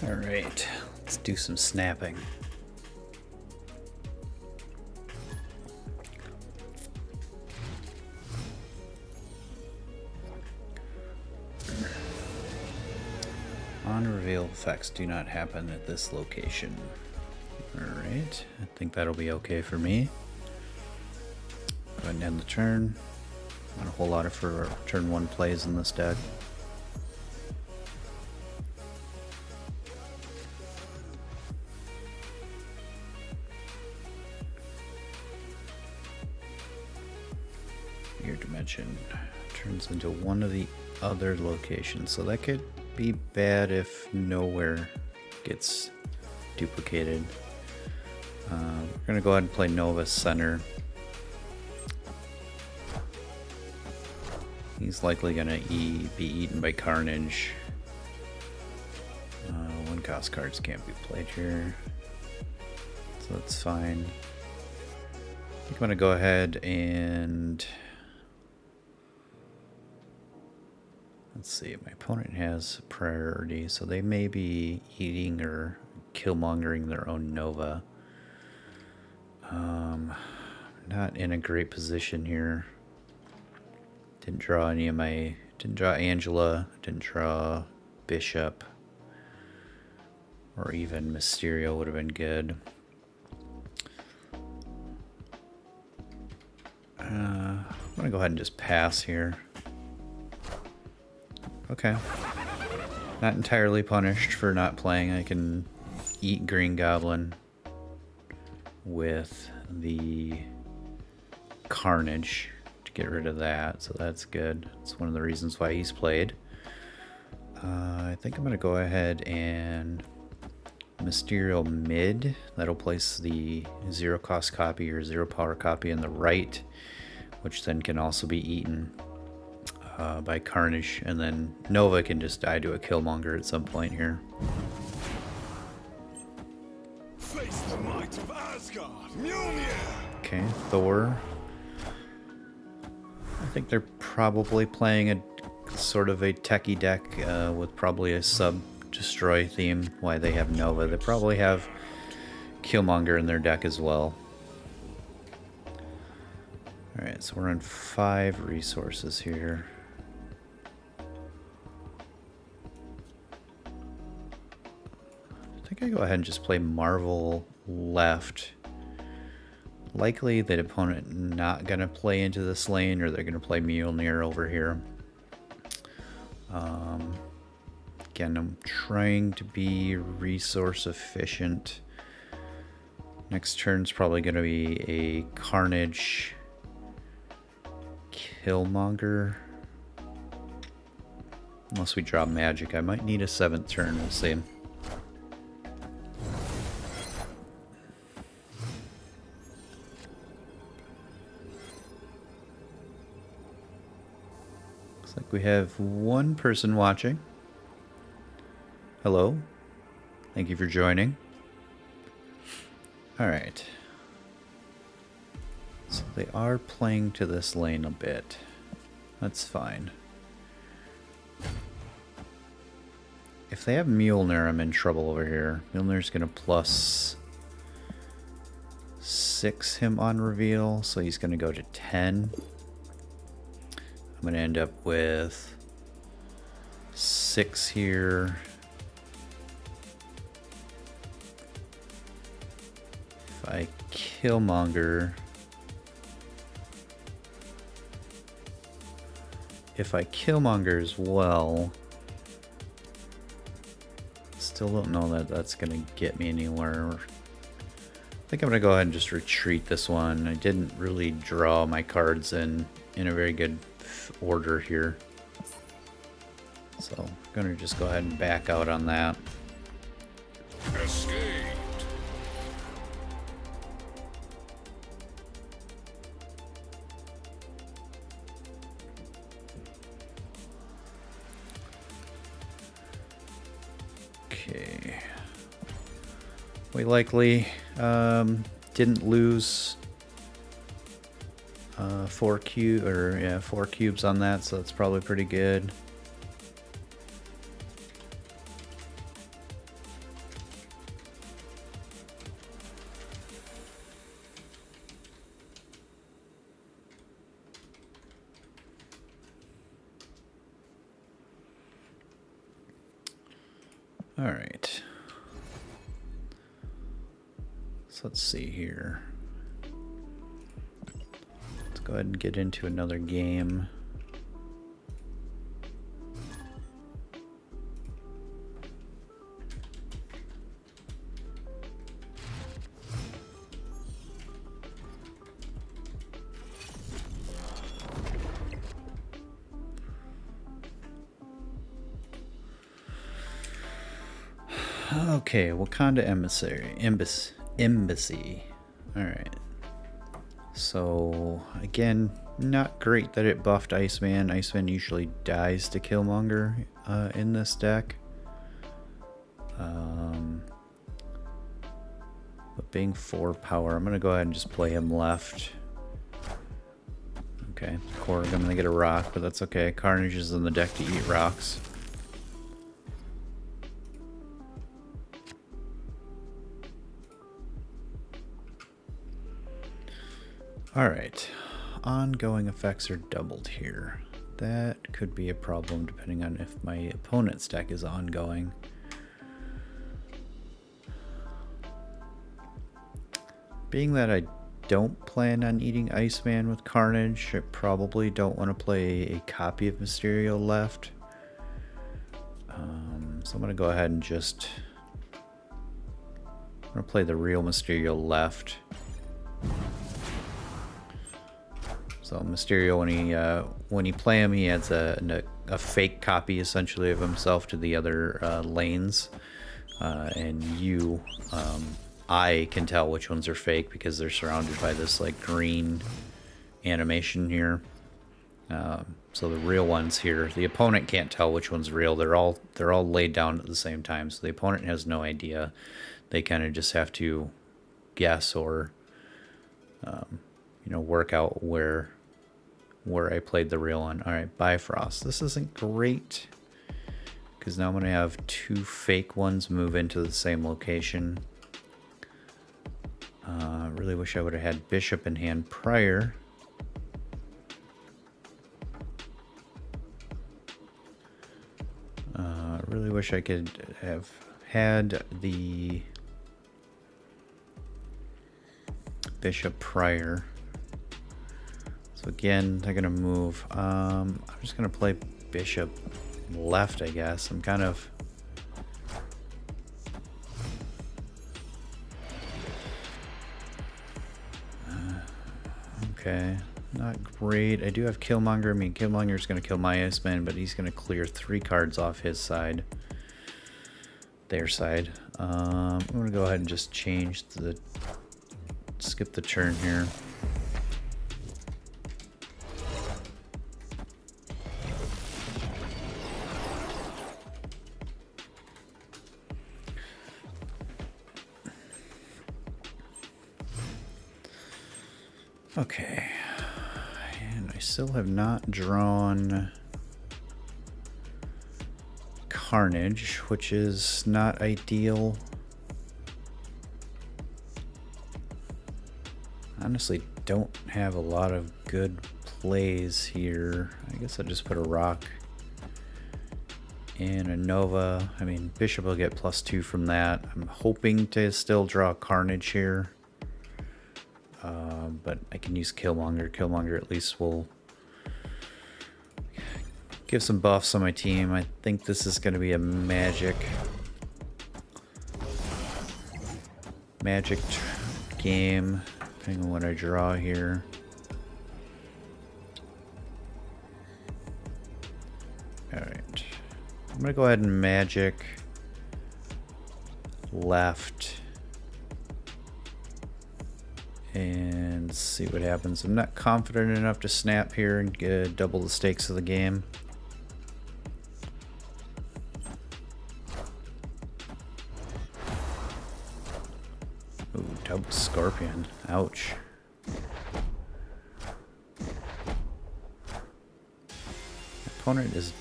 Alright, let's do some snapping. On-reveal effects do not happen at this location. Alright, I think that'll be okay for me. Go ahead and end the turn. Not a whole lot of for turn 1 plays in this deck. Your dimension turns into one of the other locations, so that could be bad if nowhere gets duplicated. We're gonna go ahead and play Nova Center. He's likely gonna be eaten by Carnage. One cost cards can't be played here, so that's fine. I think I'm gonna go ahead and let's see. My opponent has priority, so they may be eating or killmongering their own Nova. Not in a great position here. Didn't draw any of my. Didn't draw Angela. Didn't draw Bishop. Or even Mysterio would have been good. I'm gonna go ahead and just pass here. Okay. Not entirely punished for not playing. I can eat Green Goblin with the Carnage to get rid of that, so that's good. It's one of the reasons why he's played. I think I'm going to go ahead and Mysterio mid. That'll place the 0 cost copy or 0 power copy in the right, which then can also be eaten by Carnage, and then Nova can just die to a Killmonger at some point here. Face the might of Asgard, Mjolnir! Okay, Thor. I think they're probably playing a sort of a techie deck with probably a sub-destroy theme. Why they have Nova. They probably have Killmonger in their deck as well. Alright, so we're on 5 resources here. I think I go ahead and just play Marvel left. Likely the opponent not going to play into this lane, or they're going to play Mjolnir over here. Again, I'm trying to be resource efficient. Next turn's probably going to be a Carnage Killmonger. Unless we draw magic. I might need a 7th turn, we'll see. Like we have one person watching. Hello. Thank you for joining. Alright. So they are playing to this lane a bit. That's fine. If they have Mjolnir, I'm in trouble over here. Mjolnir's gonna +6 him on reveal, so he's gonna go to 10. I'm going to end up with 6 here. If I Killmonger... If I Killmonger as well... Still don't know that that's going to get me anywhere. I think I'm going to go ahead and just retreat this one. I didn't really draw my cards in a very good order here, so I'm gonna just go ahead and back out on that. Escaped. Okay, we likely didn't lose 4 cubes on that, so that's probably pretty good. Alright. So let's see here. Let's go ahead and get into another game. Okay, Wakanda Embassy. Alright. So, again, not great that it buffed Iceman. Iceman usually dies to Killmonger in this deck. But being 4 power, I'm going to go ahead and just play him left. Okay, Korg, I'm going to get a rock, but that's okay. Carnage is in the deck to eat rocks. Alright, ongoing effects are doubled here. That could be a problem depending on if my opponent's deck is ongoing. Being that I don't plan on eating Iceman with Carnage, I probably don't want to play a copy of Mysterio left. So I'm going to go ahead and just... I'm going to play the real Mysterio left. So Mysterio, when you play him, he adds a fake copy essentially of himself to the other lanes, and I can tell which ones are fake because they're surrounded by this like green animation here. So the real ones here, the opponent can't tell which one's real. They're all laid down at the same time, so the opponent has no idea. They kind of just have to guess or work out where I played the real one. All right, Bifrost. This isn't great because now I'm going to have 2 fake ones move into the same location. I really wish I would have had Bishop in hand prior. I really wish I could have had the Bishop prior. So again, they're gonna move. I'm just gonna play Bishop left, I guess. I'm kind of... okay, not great. I do have Killmonger. I mean, Killmonger's gonna kill my Iceman, but he's gonna clear 3 cards off his side. Their side. I'm gonna go ahead and just skip the turn here. Okay, and I still have not drawn Carnage, which is not ideal. Honestly, don't have a lot of good plays here. I guess I'll just put a rock and a Nova. I mean, Bishop will get +2 from that. I'm hoping to still draw Carnage here. But I can use Killmonger. Killmonger at least will give some buffs on my team. I think this is going to be a magic game, depending on what I draw here. Alright. I'm going to go ahead and magic left and see what happens. I'm not confident enough to snap here and get double the stakes of the game. Ooh, double Scorpion. Ouch. Opponent is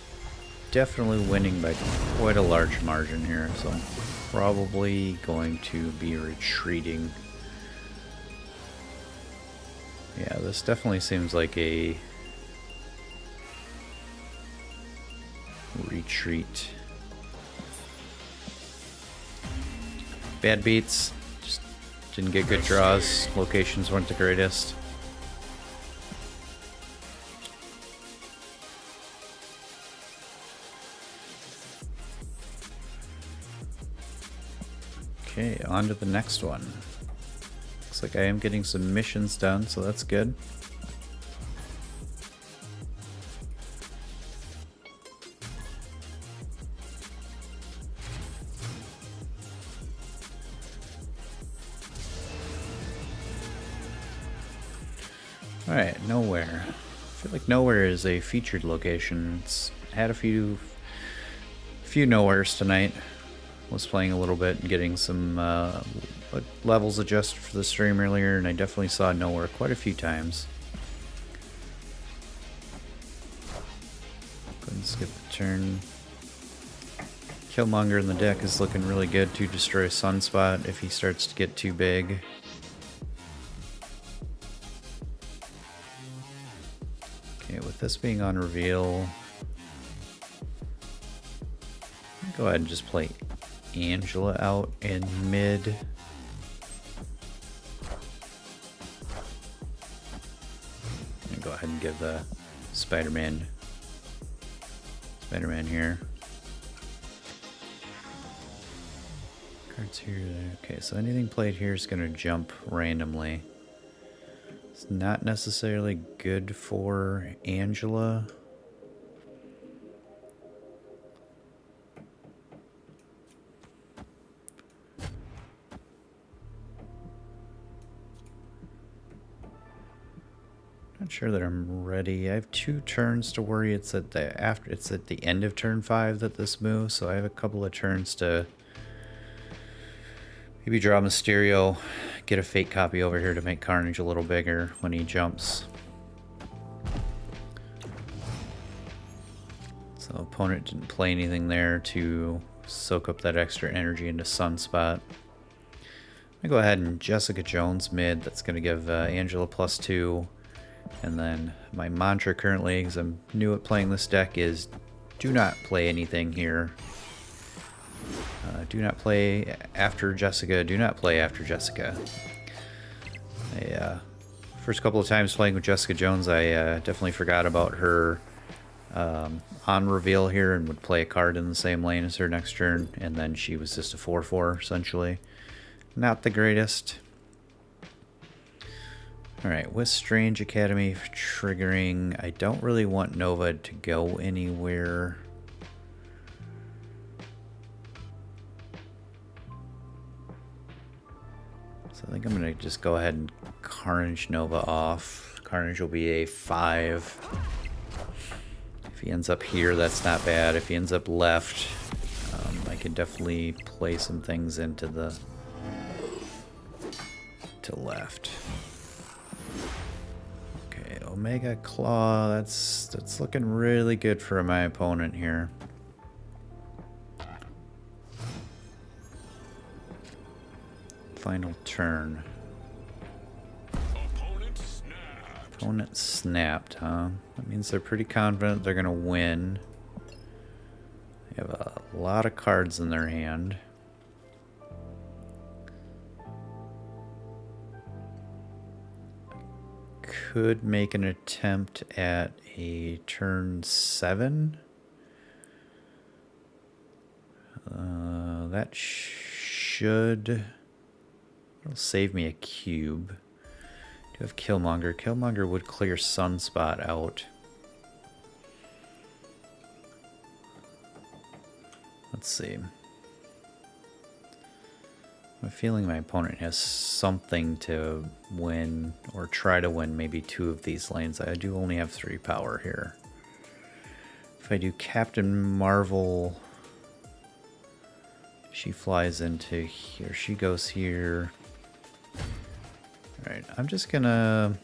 definitely winning by quite a large margin here, so I'm probably going to be retreating. Yeah, this definitely seems like a retreat. Bad beats. Just didn't get good draws. Locations weren't the greatest. Okay, on to the next one. Looks like I am getting some missions done, so that's good. Alright, Nowhere. I feel like Nowhere is a featured location. It's had a few Nowheres tonight. Was playing a little bit and getting some levels adjusted for the stream earlier, and I definitely saw Nowhere quite a few times. Go ahead and skip the turn. Killmonger in the deck is looking really good to destroy Sunspot if he starts to get too big. Okay, with this being on reveal, go ahead and just play Angela out in mid. And go ahead and give the Spider-Man here. Cards here. Okay, so anything played here is going to jump randomly. It's not necessarily good for Angela. Not sure that I'm ready. I have 2 turns to worry. It's at the end of turn 5 that this moves, so I have a couple of turns to maybe draw Mysterio, get a fake copy over here to make Carnage a little bigger when he jumps. So opponent didn't play anything there to soak up that extra energy into Sunspot. I'm gonna go ahead and Jessica Jones mid. That's gonna give Angela +2. And then my mantra currently, because I'm new at playing this deck, is do not play anything here. Do not play after Jessica. Do not play after Jessica. First couple of times playing with Jessica Jones, I definitely forgot about her on reveal here and would play a card in the same lane as her next turn, and then she was just a 4/4 essentially. Not the greatest. Alright, with Strange Academy triggering, I don't really want Nova to go anywhere. So I think I'm going to just go ahead and Carnage Nova off. Carnage will be a 5. If he ends up here, that's not bad. If he ends up left, I can definitely play some things into the left. Okay, Omega Claw, that's looking really good for my opponent here. Final turn. Opponent snapped, huh? That means they're pretty confident they're gonna win. They have a lot of cards in their hand. Could make an attempt at a turn 7. That should... It'll save me a cube. Do have Killmonger. Killmonger would clear Sunspot out. Let's see. I'm feeling my opponent has something to win, or try to win maybe 2 of these lanes. I do only have 3 power here. If I do Captain Marvel, she flies into here. She goes here. Alright, I'm just gonna...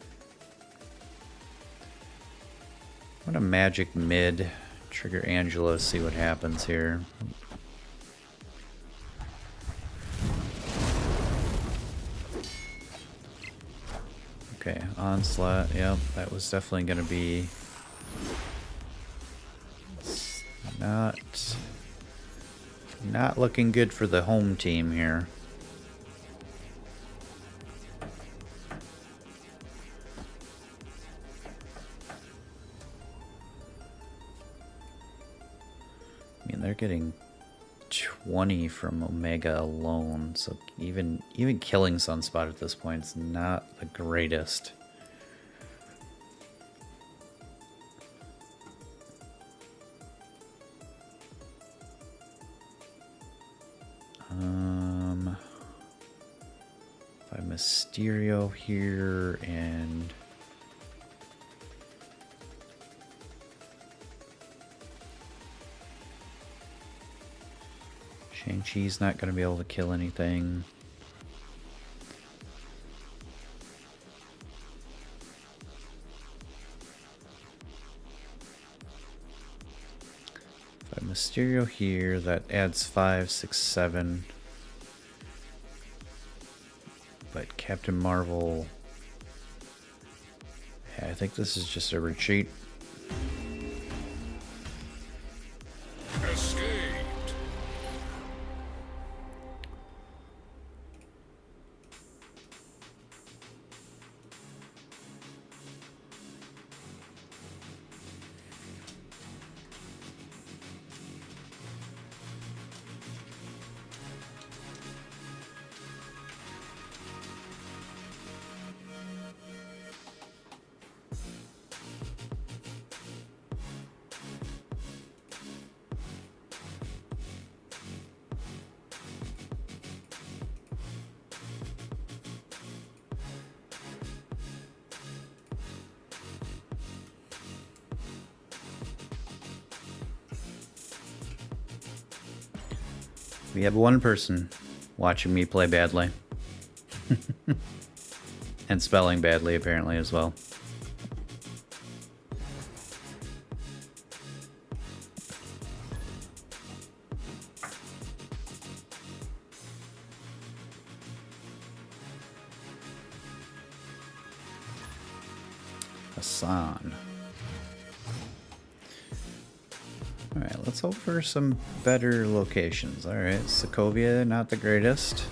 I'm gonna magic mid, trigger Angela, see what happens here. Okay, Onslaught, yep, that was definitely gonna be not looking good for the home team here. they're getting 20 from Omega alone, so even killing Sunspot at this point is not the greatest. If I Mysterio here and Shang-Chi's not going to be able to kill anything. If I Mysterio here, that adds 5, 6, 7. But Captain Marvel... Yeah, I think this is just a retreat. Escaped. We have one person watching me play badly. And spelling badly, apparently, as well. Hassan. Alright, let's hope for some better locations. Alright, Sokovia, not the greatest.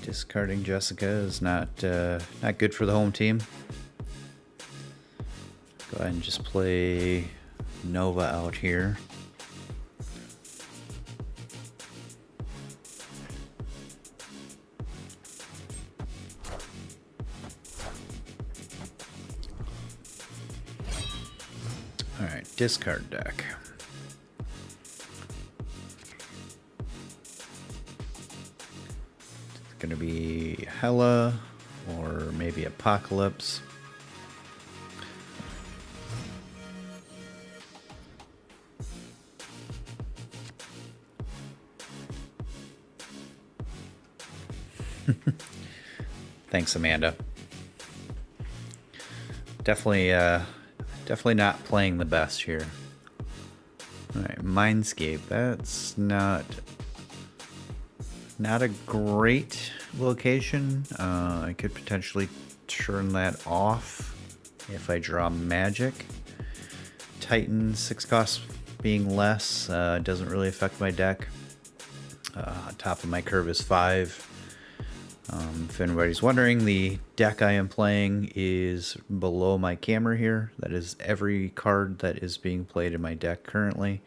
Discarding Jessica is not good for the home team. Go ahead and just play Nova out here. Alright, discard deck. It's gonna be Hela or maybe Apocalypse. Thanks, Amanda. Definitely not playing the best here. Alright, Mindscape. That's not a great location. I could potentially turn that off if I draw Magic. Titan, 6 costs being less doesn't really affect my deck. Top of my curve is 5. If anybody's wondering, the deck I am playing is below my camera here. That is every card that is being played in my deck currently.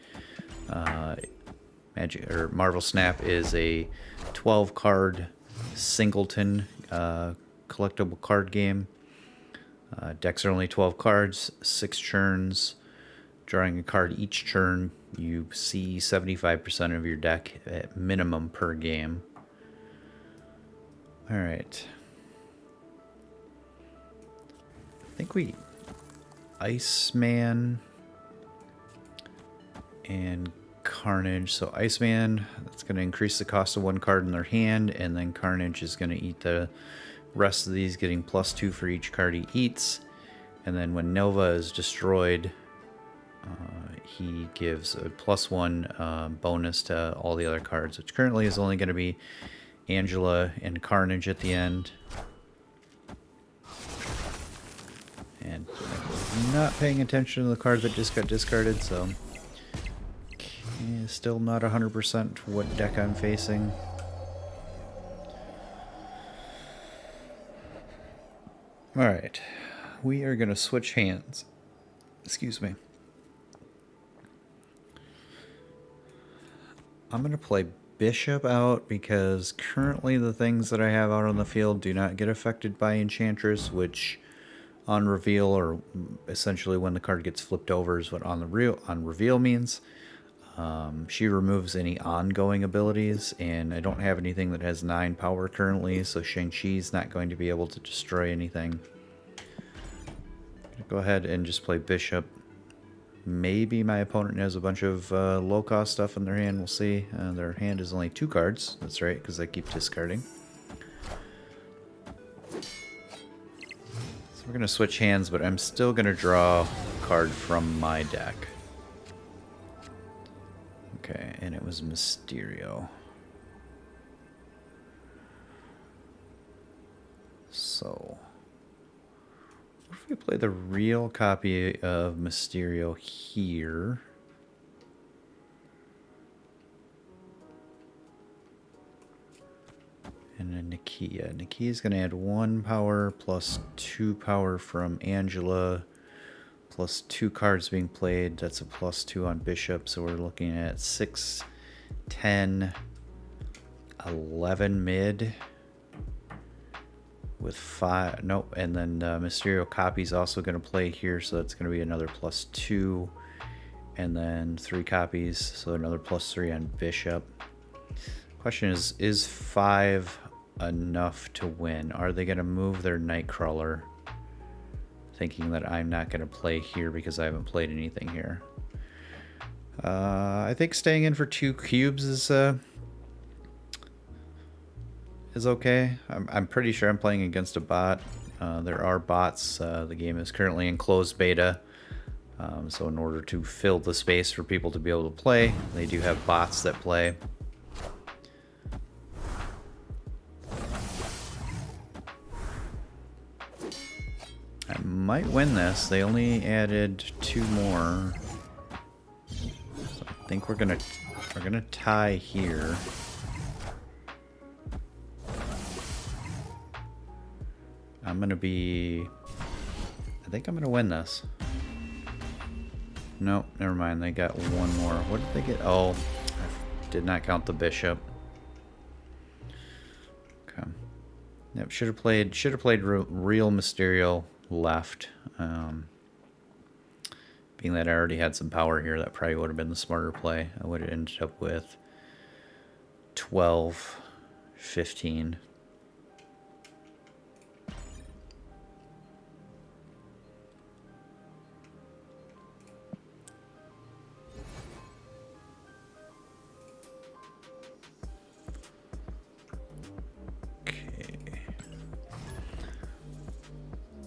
Magic or Marvel Snap is a 12-card singleton collectible card game. Decks are only 12 cards, 6 turns. Drawing a card each turn, you see 75% of your deck at minimum per game. Alright. I think we... Iceman and Carnage. So Iceman, that's going to increase the cost of 1 card in their hand, and then Carnage is going to eat the rest of these, getting +2 for each card he eats. And then when Nova is destroyed, he gives a +1 bonus to all the other cards, which currently is only going to be Angela and Carnage at the end. And I was not paying attention to the card that just got discarded, so still not 100% what deck I'm facing. Alright, we are going to switch hands. Excuse me. I'm going to play Bishop out because currently the things that I have out on the field do not get affected by Enchantress, which on reveal, or essentially when the card gets flipped over, is what on reveal means. She removes any ongoing abilities, and I don't have anything that has 9 power currently, so Shang-Chi's not going to be able to destroy anything. Go ahead and just play Bishop. Maybe my opponent has a bunch of low-cost stuff in their hand. We'll see. Their hand is only 2 cards. That's right, because I keep discarding. So we're going to switch hands, but I'm still going to draw a card from my deck. Okay, and it was Mysterio. So, what if we play the real copy of Mysterio here? And then Nakia. Nakia's going to add 1 power plus 2 power from Angela, plus 2 cards being played. That's a plus 2 on Bishop, so we're looking at 6, 10, 11 mid with 5. Nope, and then Mysterio copy's also going to play here, so that's going to be another plus 2, and then 3 copies, so another plus 3 on Bishop. Question is 5 enough to win? Are they going to move their Nightcrawler, thinking that I'm not going to play here because I haven't played anything here? I think staying in for 2 cubes is okay. I'm pretty sure I'm playing against a bot. There are bots. The game is currently in closed beta, so in order to fill the space for people to be able to play, they do have bots that play. I might win this. They only added 2 more. So I think we're gonna tie here. I think I'm gonna win this. Nope, never mind. They got 1 more. What did they get? Oh, I did not count the Bishop. Okay. Yep, should have played real Mysterio left. Being that I already had some power here, that probably would have been the smarter play. I would have ended up with 12, 15.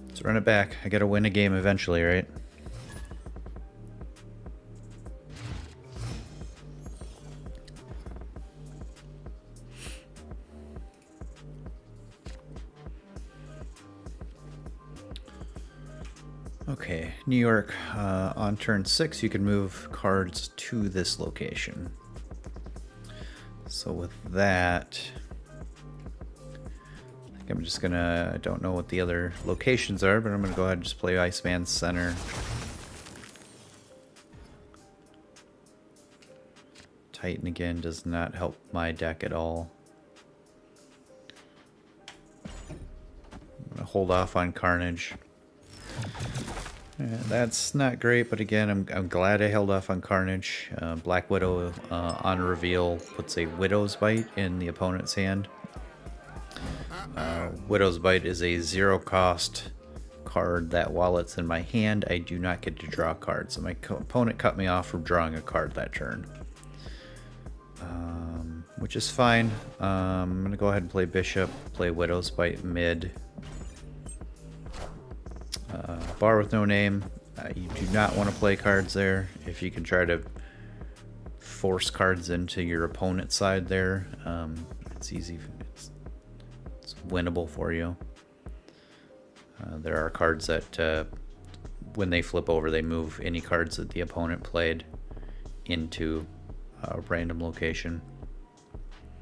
Let's run it back. I gotta win a game eventually, right? Okay, New York. On turn 6, you can move cards to this location. So with that, I'm just gonna, I don't know what the other locations are, but I'm gonna go ahead and just play Iceman Center. Titan again does not help my deck at all. I'm gonna hold off on Carnage. That's not great, but again, I'm glad I held off on Carnage. Black Widow on reveal puts a Widow's Bite in the opponent's hand. Widow's Bite is a 0-cost card that while it's in my hand, I do not get to draw a card. So my opponent cut me off from drawing a card that turn. Which is fine. I'm going to go ahead and play Bishop, play Widow's Bite mid. Bar with no name. You do not want to play cards there. If you can try to force cards into your opponent's side there, it's easy. It's winnable for you. There are cards that when they flip over, they move any cards that the opponent played into a random location.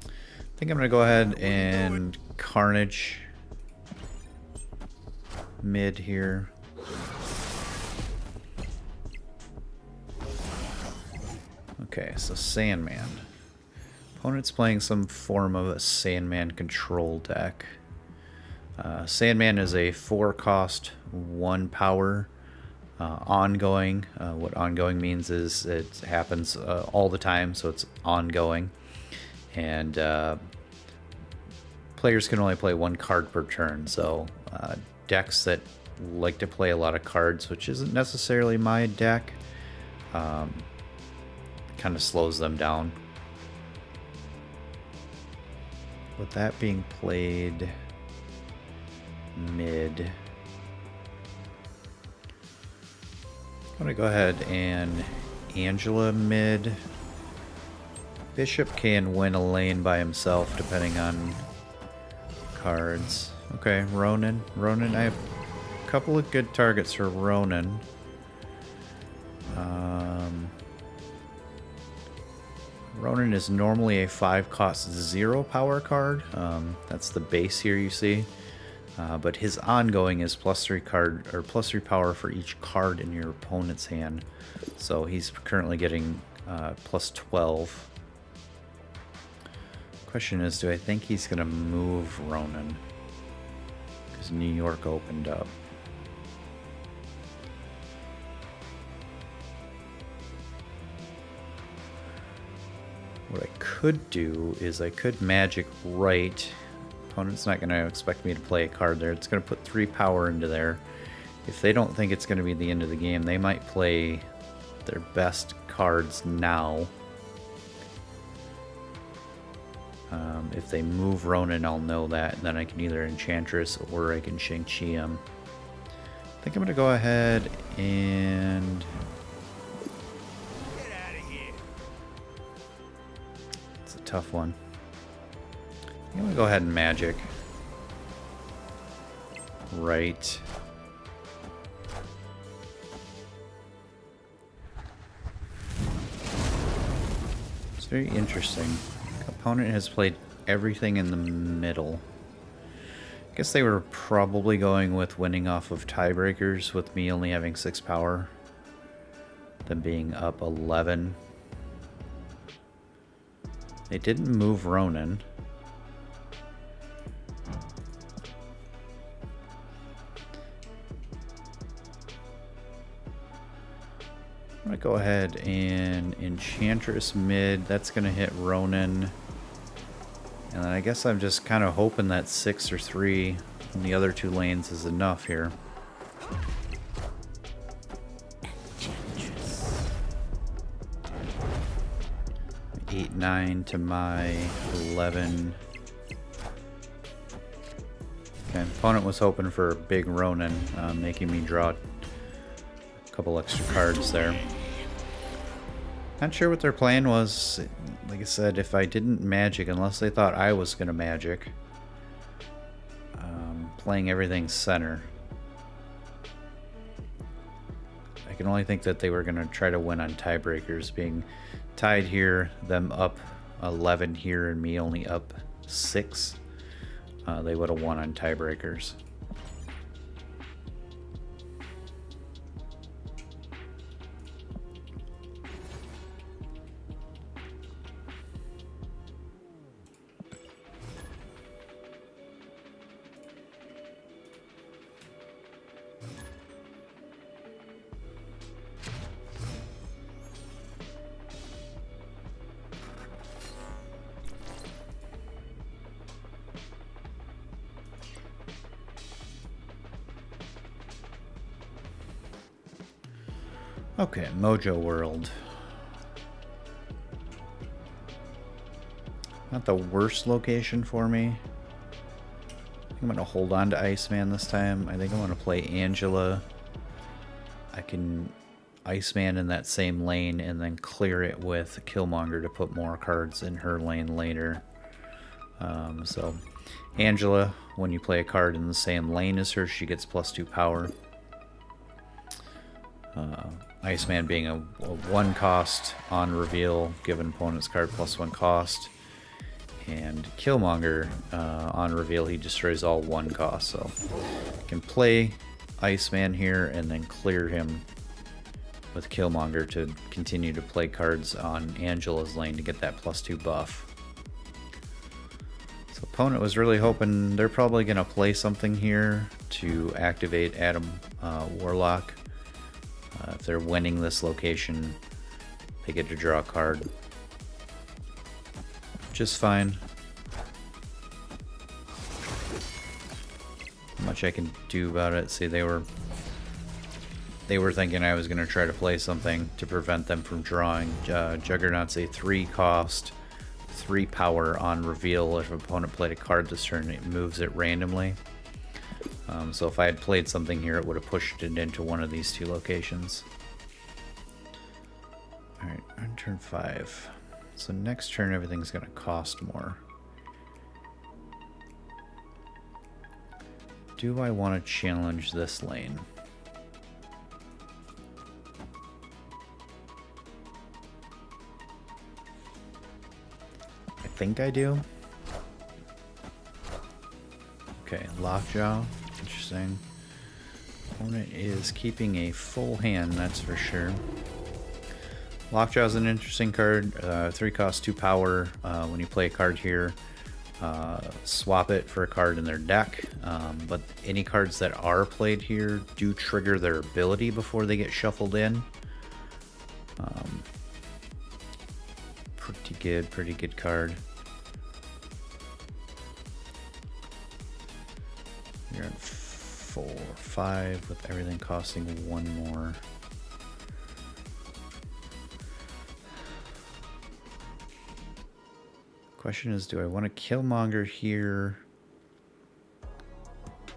I think I'm going to go ahead and Carnage mid here. Okay, so Sandman. Opponent's playing some form of a Sandman control deck. Sandman is a 4-cost, 1 power, ongoing. What ongoing means is it happens all the time, so it's ongoing. And players can only play 1 card per turn, so decks that like to play a lot of cards, which isn't necessarily my deck, kind of slows them down. With that being played mid, I'm going to go ahead and Angela mid. Bishop can win a lane by himself depending on cards. Okay, Ronan. I have a couple of good targets for Ronan. Ronan is normally a 5-cost 0 power card. That's the base here you see. But his ongoing is +3 power for each card in your opponent's hand. So he's currently getting +12. Question is, do I think he's gonna move Ronan? Because New York opened up. What I could do is I could magic right. Opponent's not going to expect me to play a card there. It's going to put 3 power into there. If they don't think it's going to be the end of the game, they might play their best cards now. If they move Ronan, I'll know that, and then I can either Enchantress or I can Shang-Chi him. I think I'm going to go ahead and... Get out of here. It's a tough one. I'm going to go ahead and magic. Right. It's very interesting. Opponent has played everything in the middle. I guess they were probably going with winning off of tiebreakers with me only having 6 power. Them being up 11. They didn't move Ronan. I'm going to go ahead and Enchantress mid. That's going to hit Ronan. And then I guess I'm just kind of hoping that 6 or 3 in the other 2 lanes is enough here. 8, 9 to my 11. Okay, opponent was hoping for a big Ronan, making me draw a couple extra cards there. Not sure what their plan was. Like I said, if I didn't magic, unless they thought I was going to magic, playing everything center. I can only think that they were going to try to win on tiebreakers, being tied here, them up 11 here, and me only up 6. They would have won on tiebreakers. Okay, Mojo World. Not the worst location for me. I think I'm going to hold on to Iceman this time. I think I want to play Angela. I can Iceman in that same lane and then clear it with Killmonger to put more cards in her lane later. So Angela, when you play a card in the same lane as her, she gets +2 power. Iceman being a 1 cost on reveal, given opponent's card +1 cost. And Killmonger, on reveal, he destroys all 1 cost. So I can play Iceman here and then clear him with Killmonger to continue to play cards on Angela's lane to get that +2 buff. Opponent was really hoping they're probably going to play something here to activate Adam Warlock. If they're winning this location, they get to draw a card. Just fine. Not much I can do about it. See, they were thinking I was going to try to play something to prevent them from drawing. Juggernaut's a 3 cost, 3 power on reveal. If opponent played a card this turn, it moves it randomly. So if I had played something here, it would have pushed it into one of these 2 locations. Alright, on turn 5. So next turn everything's going to cost more. Do I want to challenge this lane? I think I do. Okay, Lockjaw. Interesting. Opponent is keeping a full hand, that's for sure. Lockjaw is an interesting card. 3 cost, 2 power. When you play a card here, swap it for a card in their deck. But any cards that are played here do trigger their ability before they get shuffled in. Pretty good card. You're at 4, 5 with everything costing 1 more. Question is, do I want to Killmonger here?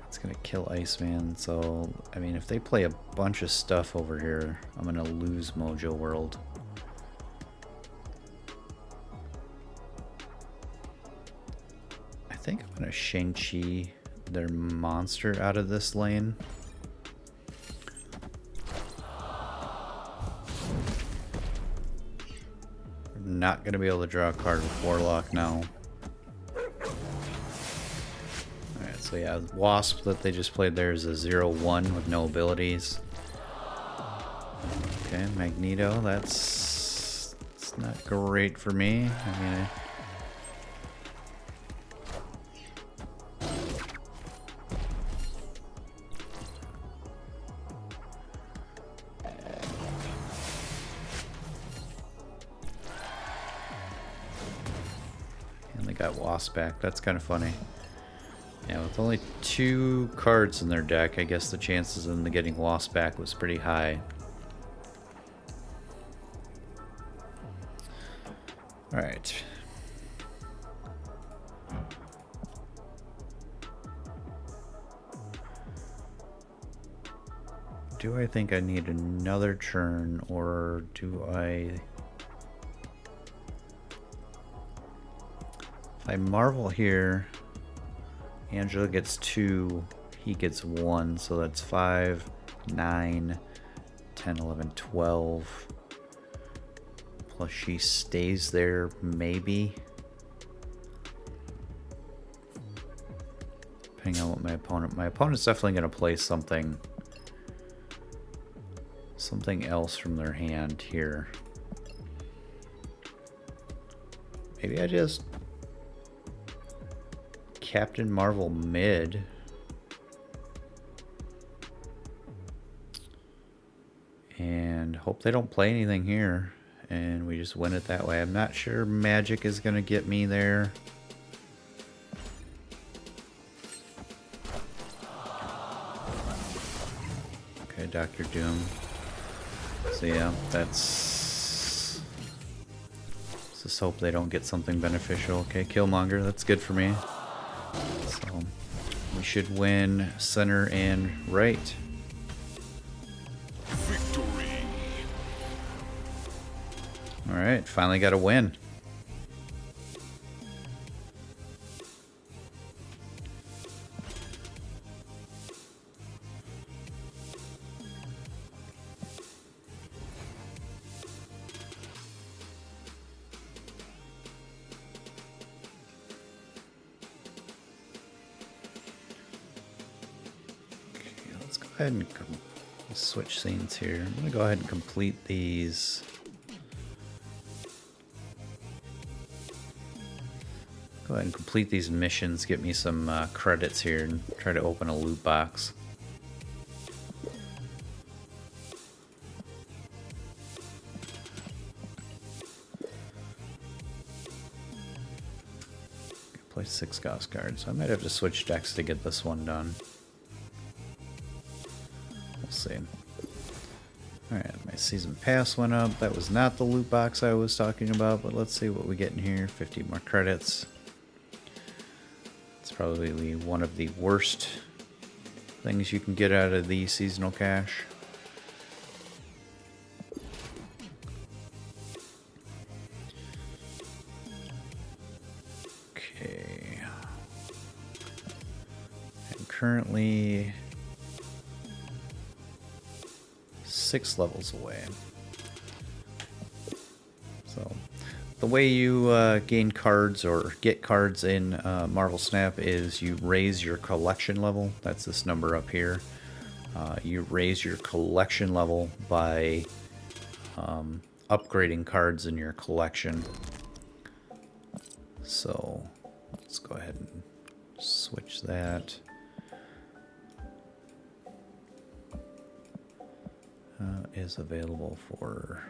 It's going to kill Iceman, so, I mean, if they play a bunch of stuff over here, I'm going to lose Mojo World. I think I'm going to Shang-Chi their monster out of this lane. Not going to be able to draw a card with Warlock now. Alright, so yeah, Wasp that they just played there is a 0-1 with no abilities. Okay, Magneto, it's not great for me. I mean, got Wasp back. That's kind of funny. Yeah, with only 2 cards in their deck, I guess the chances of them getting Wasp back was pretty high. Alright. Do I think I need another turn, or do I... I marvel here. Angela gets 2, he gets 1, so that's 5, 9, 10, 11, 12. Plus she stays there, maybe. Depending on what my opponent's definitely going to play something else from their hand here. Maybe I just Captain Marvel mid. And hope they don't play anything here. And we just win it that way. I'm not sure magic is going to get me there. Okay, Dr. Doom. So yeah, let's just hope they don't get something beneficial. Okay, Killmonger, that's good for me. So we should win center and right. Victory. All right, finally got a win. Go ahead and switch scenes here. I'm gonna go ahead and complete these. Go ahead and complete these missions, get me some credits here, and try to open a loot box. Play 6 Gauss cards, so I might have to switch decks to get this one done. We'll see. Alright, my season pass went up. That was not the loot box I was talking about, but let's see what we get in here. 50 more credits. It's probably one of the worst things you can get out of the seasonal cache. Okay. I'm currently 6 levels away. So the way you gain cards or get cards in Marvel Snap is you raise your collection level. That's this number up here. You raise your collection level by upgrading cards in your collection. So let's go ahead and switch that. Is available for...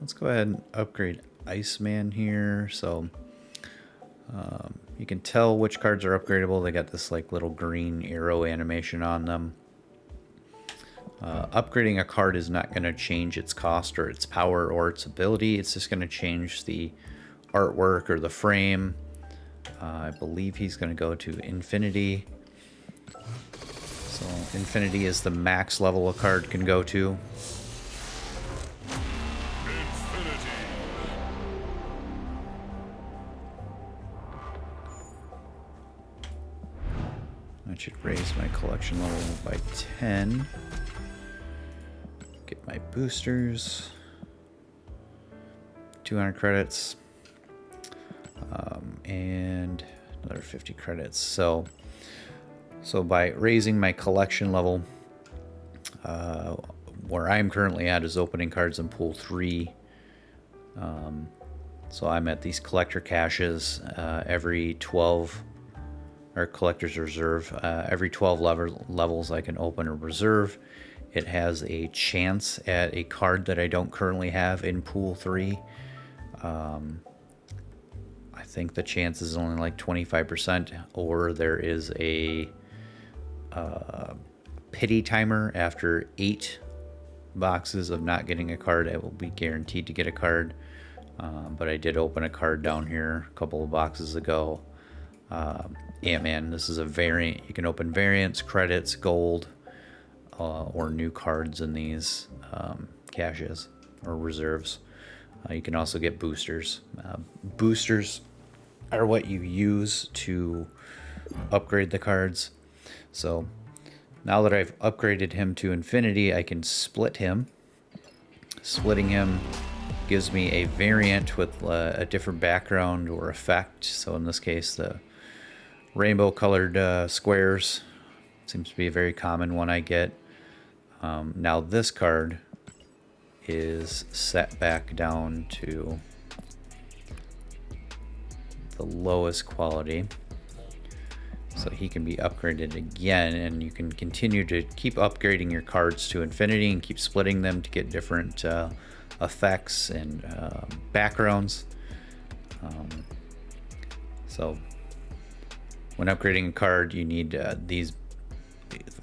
Let's go ahead and upgrade Iceman here. So you can tell which cards are upgradable. They got this like little green arrow animation on them. Upgrading a card is not going to change its cost or its power or its ability. It's just going to change the artwork or the frame. I believe he's going to go to Infinity. So Infinity is the max level a card can go to. Infinity. That should raise my collection level by 10. Get my boosters. 200 credits. And another 50 credits. So by raising my collection level, where I'm currently at is opening cards in pool 3. So I'm at these collector caches every 12, or collector's reserve. Every 12 levels I can open a reserve. It has a chance at a card that I don't currently have in pool 3. I think the chance is only like 25%, or there is a pity timer. After 8 boxes of not getting a card, I will be guaranteed to get a card. But I did open a card down here a couple of boxes ago. Ant-Man, this is a variant. You can open variants, credits, gold, or new cards in these caches or reserves. You can also get boosters. Boosters are what you use to upgrade the cards. So now that I've upgraded him to Infinity, I can split him. Splitting him gives me a variant with a different background or effect. So in this case, the rainbow colored squares seems to be a very common one I get. Now this card is set back down to the lowest quality, so he can be upgraded again, and you can continue to keep upgrading your cards to Infinity and keep splitting them to get different effects and backgrounds. So when upgrading a card, you need these.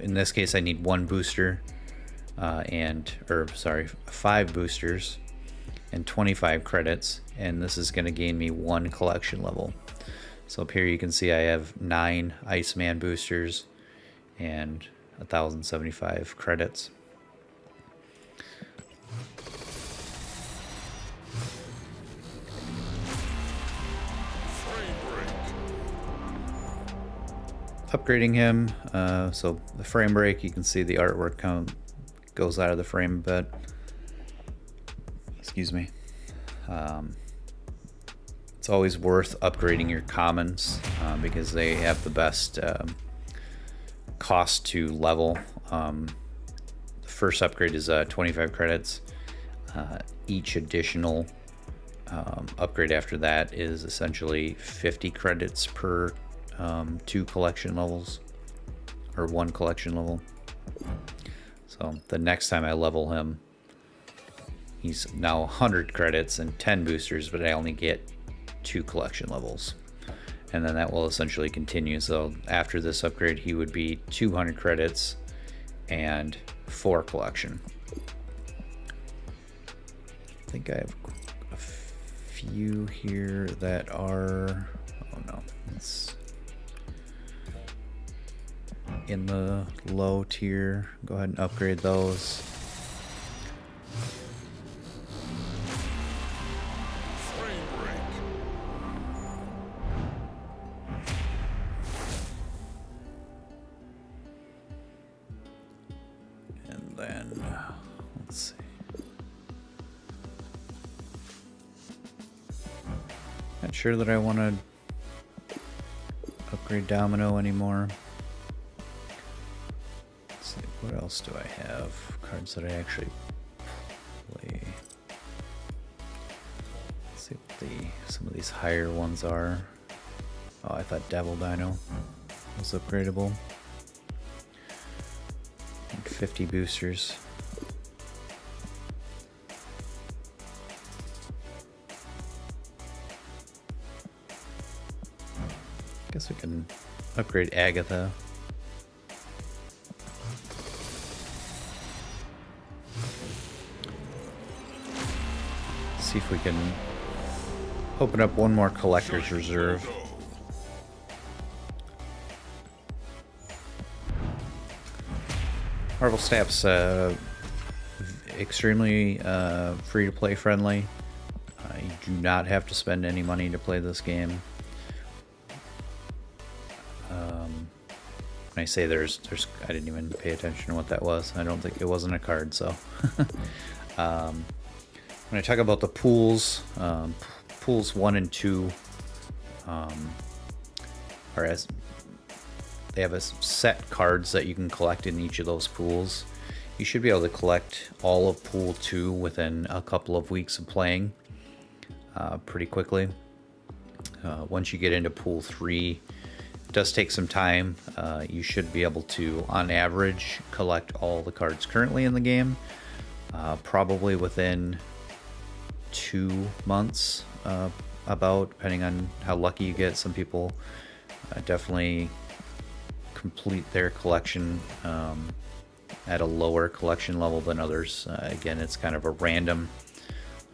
In this case, I need 1 booster, 5 boosters and 25 credits, and this is going to gain me 1 collection level. So up here you can see I have 9 Iceman boosters and 1,075 credits. Upgrading him, so the frame break, you can see the artwork goes out of the frame a bit. Excuse me. It's always worth upgrading your commons because they have the best cost to level. The first upgrade is 25 credits. Each additional upgrade after that is essentially 50 credits per 2 collection levels, or 1 collection level. So the next time I level him, he's now 100 credits and 10 boosters, but I only get 2 collection levels. And then that will essentially continue. So after this upgrade, he would be 200 credits and 4 collection. I think I have a few here that are, oh no, it's in the low tier. Go ahead and upgrade those. And then, let's see. Not sure that I want to upgrade Domino anymore. Let's see, what else do I have? Cards that I actually play. Let's see what some of these higher ones are. Oh, I thought Devil Dino was upgradable. And 50 boosters. Guess we can upgrade Agatha. See if we can open up one more collector's reserve. Marvel Snap's extremely free-to-play friendly. You do not have to spend any money to play this game. When I say there's, I didn't even pay attention to what that was. I don't think it wasn't a card, so. When I talk about the pools, pools 1 and 2 are as they have a set cards that you can collect in each of those pools. You should be able to collect all of pool 2 within a couple of weeks of playing pretty quickly. Once you get into pool 3, it does take some time. You should be able to, on average, collect all the cards currently in the game, probably within 2 months, about, depending on how lucky you get. Some people definitely complete their collection at a lower collection level than others. Again, it's kind of a random,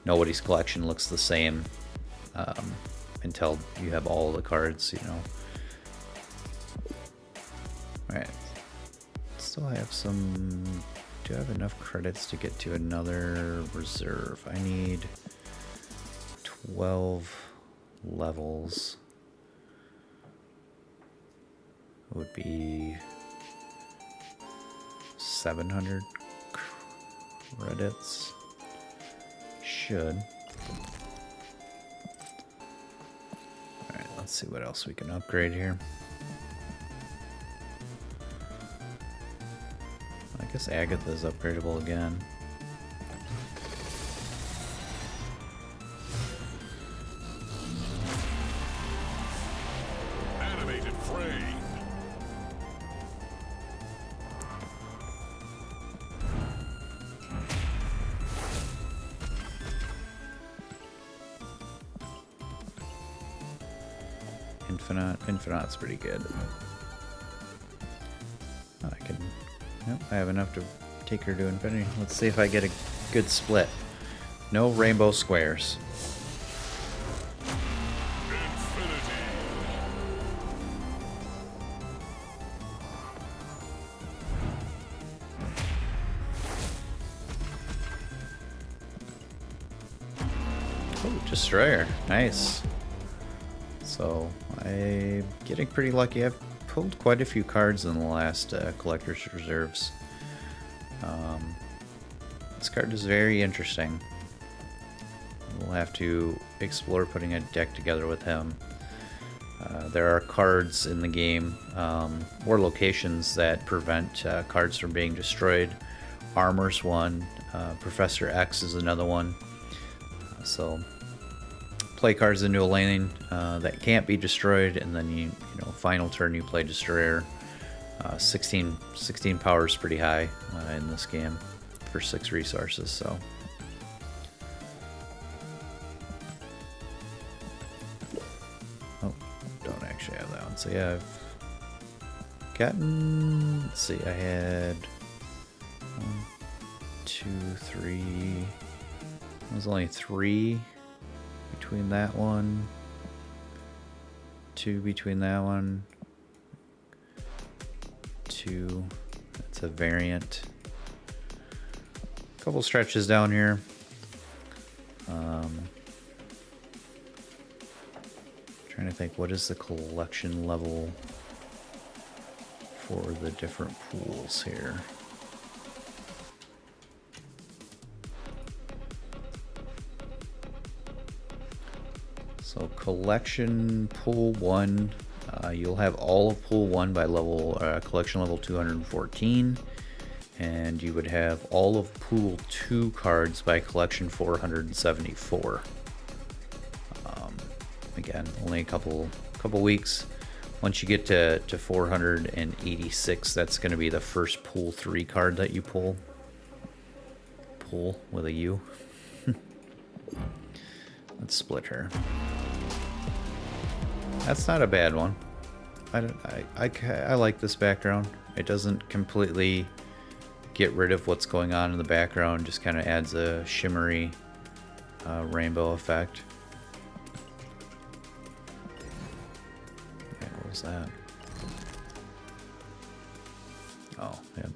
nobody's collection looks the same until you have all the cards, you know. Alright, still have some, do I have enough credits to get to another reserve? I need 12 levels. It would be 700 credits. Should. Alright, let's see what else we can upgrade here. I guess Agatha's upgradable again. Animated frame. Infinite's pretty good. Oh, I can. Yep, I have enough to take her to infinity. Let's see if I get a good split. No rainbow squares. Infinity. Oh, Destroyer. Nice. So, I'm getting pretty lucky. I've pulled quite a few cards in the last collector's reserves. This card is very interesting. We'll have to explore putting a deck together with him. There are cards in the game, or locations that prevent cards from being destroyed. Armor's one, Professor X is another one. So play cards into a lane that can't be destroyed, and then you know, final turn you play Destroyer. 16 power is pretty high in this game for 6 resources, so. Oh, don't actually have that one. So yeah, I've gotten, let's see, I had 1, 2, 3, there's only 3 between that one, 2 between that one, 2, that's a variant. Couple stretches down here. Trying to think, what is the collection level for the different pools here? So collection pool 1, you'll have all of pool 1 by level collection level 214, and you would have all of pool 2 cards by collection 474. Again, only a couple weeks. Once you get to 486, that's going to be the first pool 3 card that you pull. Pull with a U. Let's split her. That's not a bad one. I like this background. It doesn't completely get rid of what's going on in the background, just kind of adds a shimmery rainbow effect. Okay, what was that? Oh, yeah.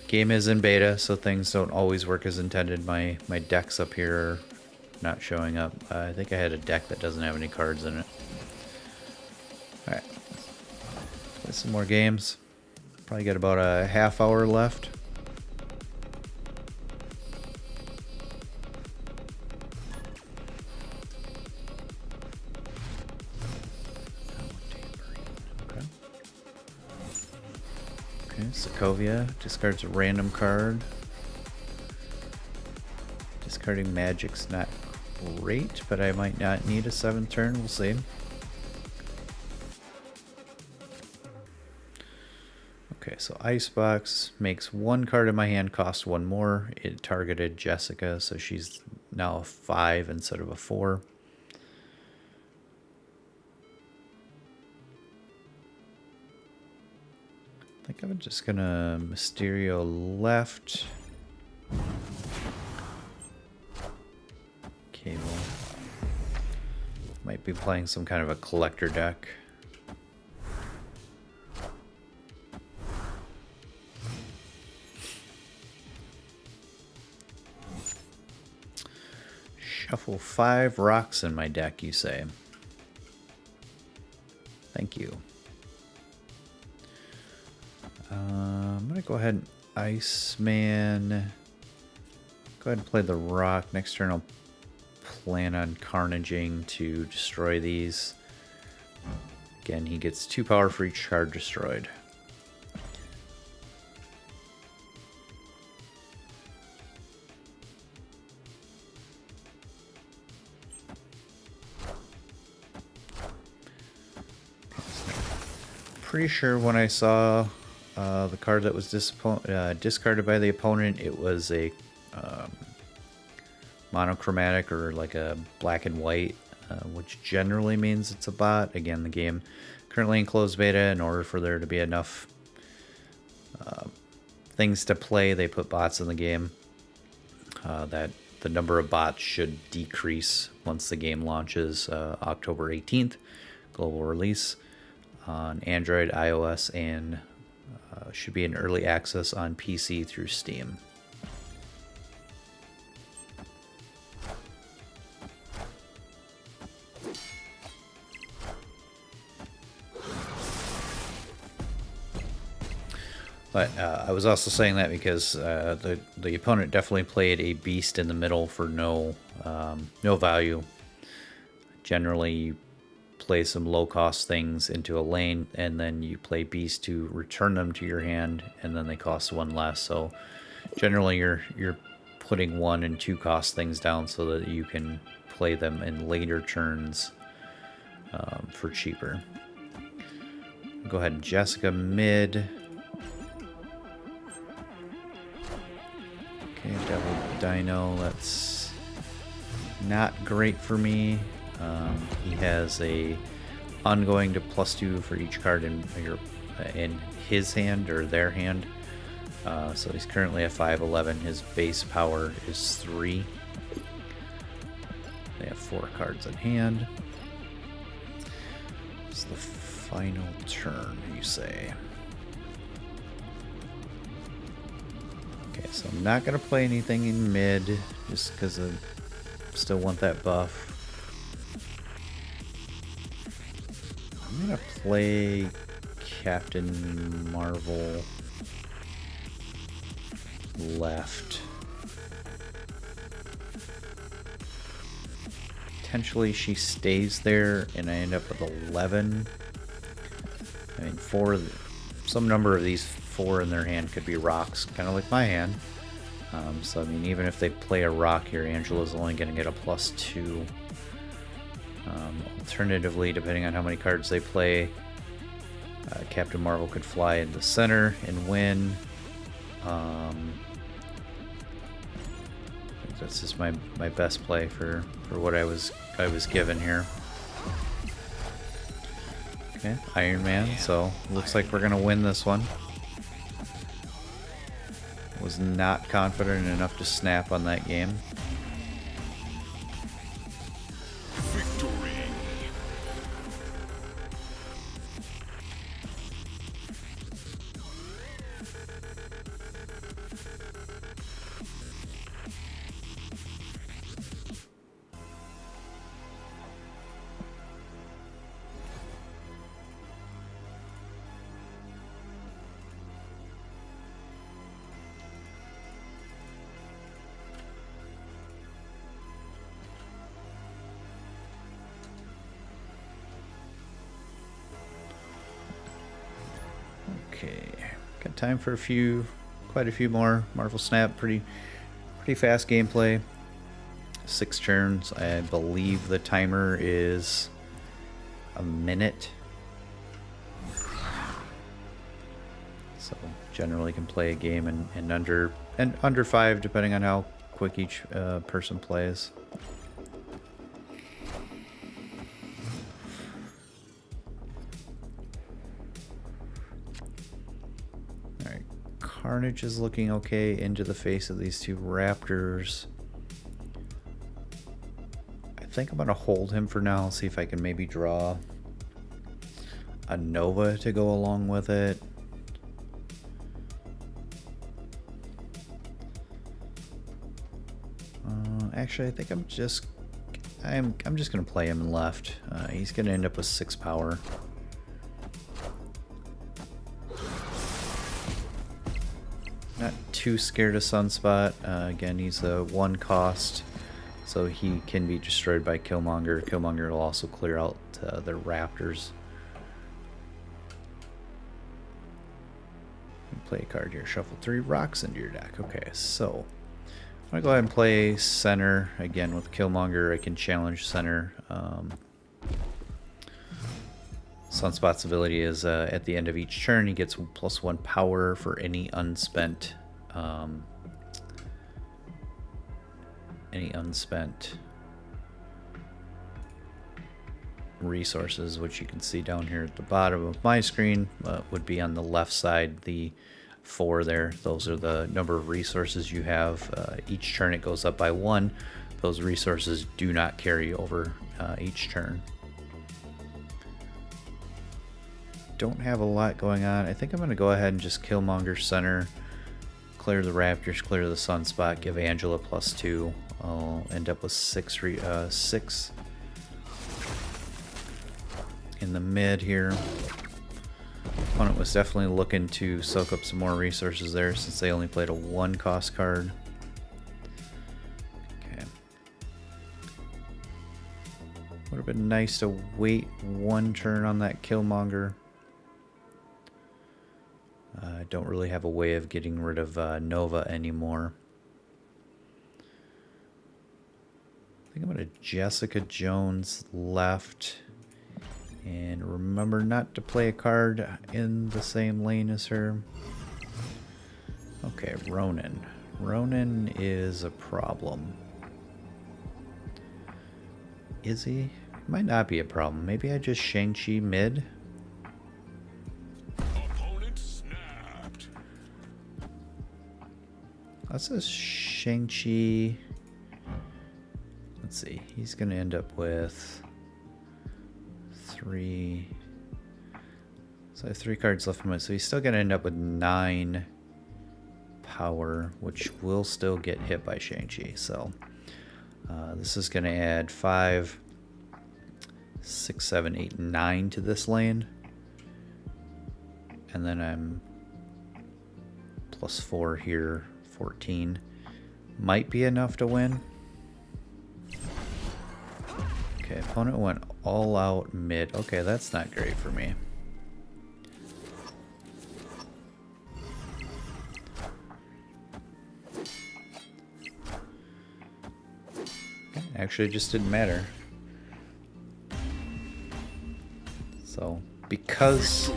Game is in beta, so things don't always work as intended. My decks up here are not showing up. I think I had a deck that doesn't have any cards in it. Alright. Play some more games. Probably got about a half hour left. Okay. Okay, Sokovia discards a random card. Discarding Magic's not great, but I might not need a 7th turn. We'll see. Okay, so Icebox makes 1 card in my hand cost 1 more. It targeted Jessica, so she's now a 5 instead of a 4. I think I'm just gonna Mysterio left. Cable. Might be playing some kind of a collector deck. Shuffle 5 rocks in my deck, you say? Thank you. I'm gonna go ahead and Iceman. Go ahead and play the rock. Next turn I'll plan on carnaging to destroy these. Again, he gets 2 power for each card destroyed. Pretty sure when I saw the card that was discarded by the opponent, it was a monochromatic or like a black and white, which generally means it's a bot. Again, the game currently in closed beta. In order for there to be enough things to play, they put bots in the game. That the number of bots should decrease once the game launches October 18th, global release on Android, iOS, and should be in early access on PC through Steam. But I was also saying that because the opponent definitely played a beast in the middle for no value. Generally, you play some low-cost things into a lane, and then you play beast to return them to your hand, and then they cost 1 less. So generally, you're putting 1 and 2 cost things down so that you can play them in later turns for cheaper. Go ahead and Jessica mid. Okay, Devil Dino, that's not great for me. He has a ongoing to +2 for each card in his hand or their hand. So he's currently at 511. His base power is 3. They have 4 cards in hand. It's the final turn, you say. Okay, so I'm not going to play anything in mid just because I still want that buff. I'm going to play Captain Marvel left. Potentially she stays there and I end up with 11. I mean, some number of these 4 in their hand could be rocks, kind of like my hand. So I mean, even if they play a rock here, Angela's only going to get a +2. Alternatively, depending on how many cards they play, Captain Marvel could fly in the center and win. That's just my best play for what I was given here. Okay, Iron Man. So looks like we're gonna win this one. Was not confident enough to snap on that game. Victory. Okay, got time for quite a few more. Marvel Snap, pretty fast gameplay. 6 turns. I believe the timer is a minute. So generally can play a game in under 5, depending on how quick each person plays. Carnage is looking okay into the face of these 2 raptors. I think I'm going to hold him for now, see if I can maybe draw a Nova to go along with it. Actually, I think I'm just going to play him left. He's going to end up with 6 power. Not too scared of Sunspot. Again, he's a 1 cost, so he can be destroyed by Killmonger. Killmonger will also clear out the raptors. Play a card here. Shuffle 3 rocks into your deck. Okay, so I'm going to go ahead and play center. Again, with Killmonger, I can challenge center. Sunspot's ability is at the end of each turn, he gets +1 power for any unspent resources, which you can see down here at the bottom of my screen. Would be on the left side, the 4 there. Those are the number of resources you have. Each turn it goes up by 1. Those resources do not carry over each turn. Don't have a lot going on. I think I'm going to go ahead and just Killmonger center, clear the raptors, clear the Sunspot, give Angela +2. I'll end up with 6 in the mid here. Opponent was definitely looking to soak up some more resources there since they only played a 1 cost card. Okay. Would have been nice to wait 1 turn on that Killmonger. I don't really have a way of getting rid of Nova anymore. think I'm going to Jessica Jones left. And remember not to play a card in the same lane as her. Okay, Ronan. Ronan is a problem. Is he? Might not be a problem. Maybe I just Shang-Chi mid? Opponent snapped. Let's just Shang-Chi. Let's see. He's going to end up with 3. So I have 3 cards left in my. So he's still going to end up with 9 power, which will still get hit by Shang-Chi. So this is going to add 5, 6, 7, 8, 9 to this lane. And then I'm +4 here, 14. Might be enough to win. Okay, opponent went all out mid. Okay, that's not great for me. Actually, it just didn't matter. So, because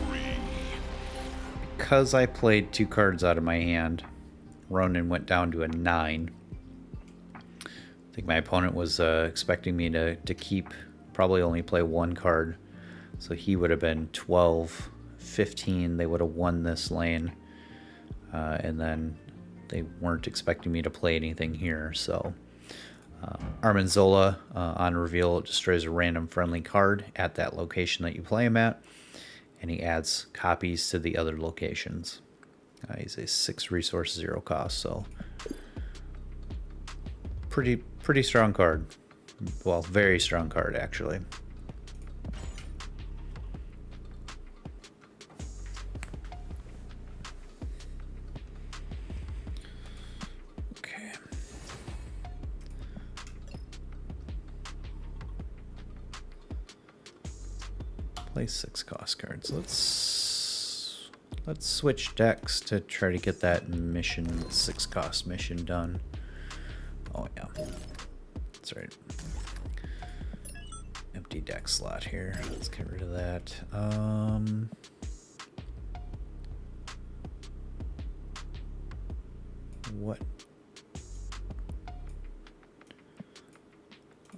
I played 2 cards out of my hand, Ronan went down to a 9. I think my opponent was expecting me to keep, probably only play 1 card. So he would have been 12, 15. They would have won this lane. And then they weren't expecting me to play anything here. So Armanzola, on reveal, destroys a random friendly card at that location that you play him at. And he adds copies to the other locations. He's a 6 resource, 0 cost. So pretty strong card. Well, very strong card, actually. Okay. Play 6 cost cards. Let's switch decks to try to get that mission, 6 cost mission done. Oh yeah, that's right. Empty deck slot here. Let's get rid of that. What?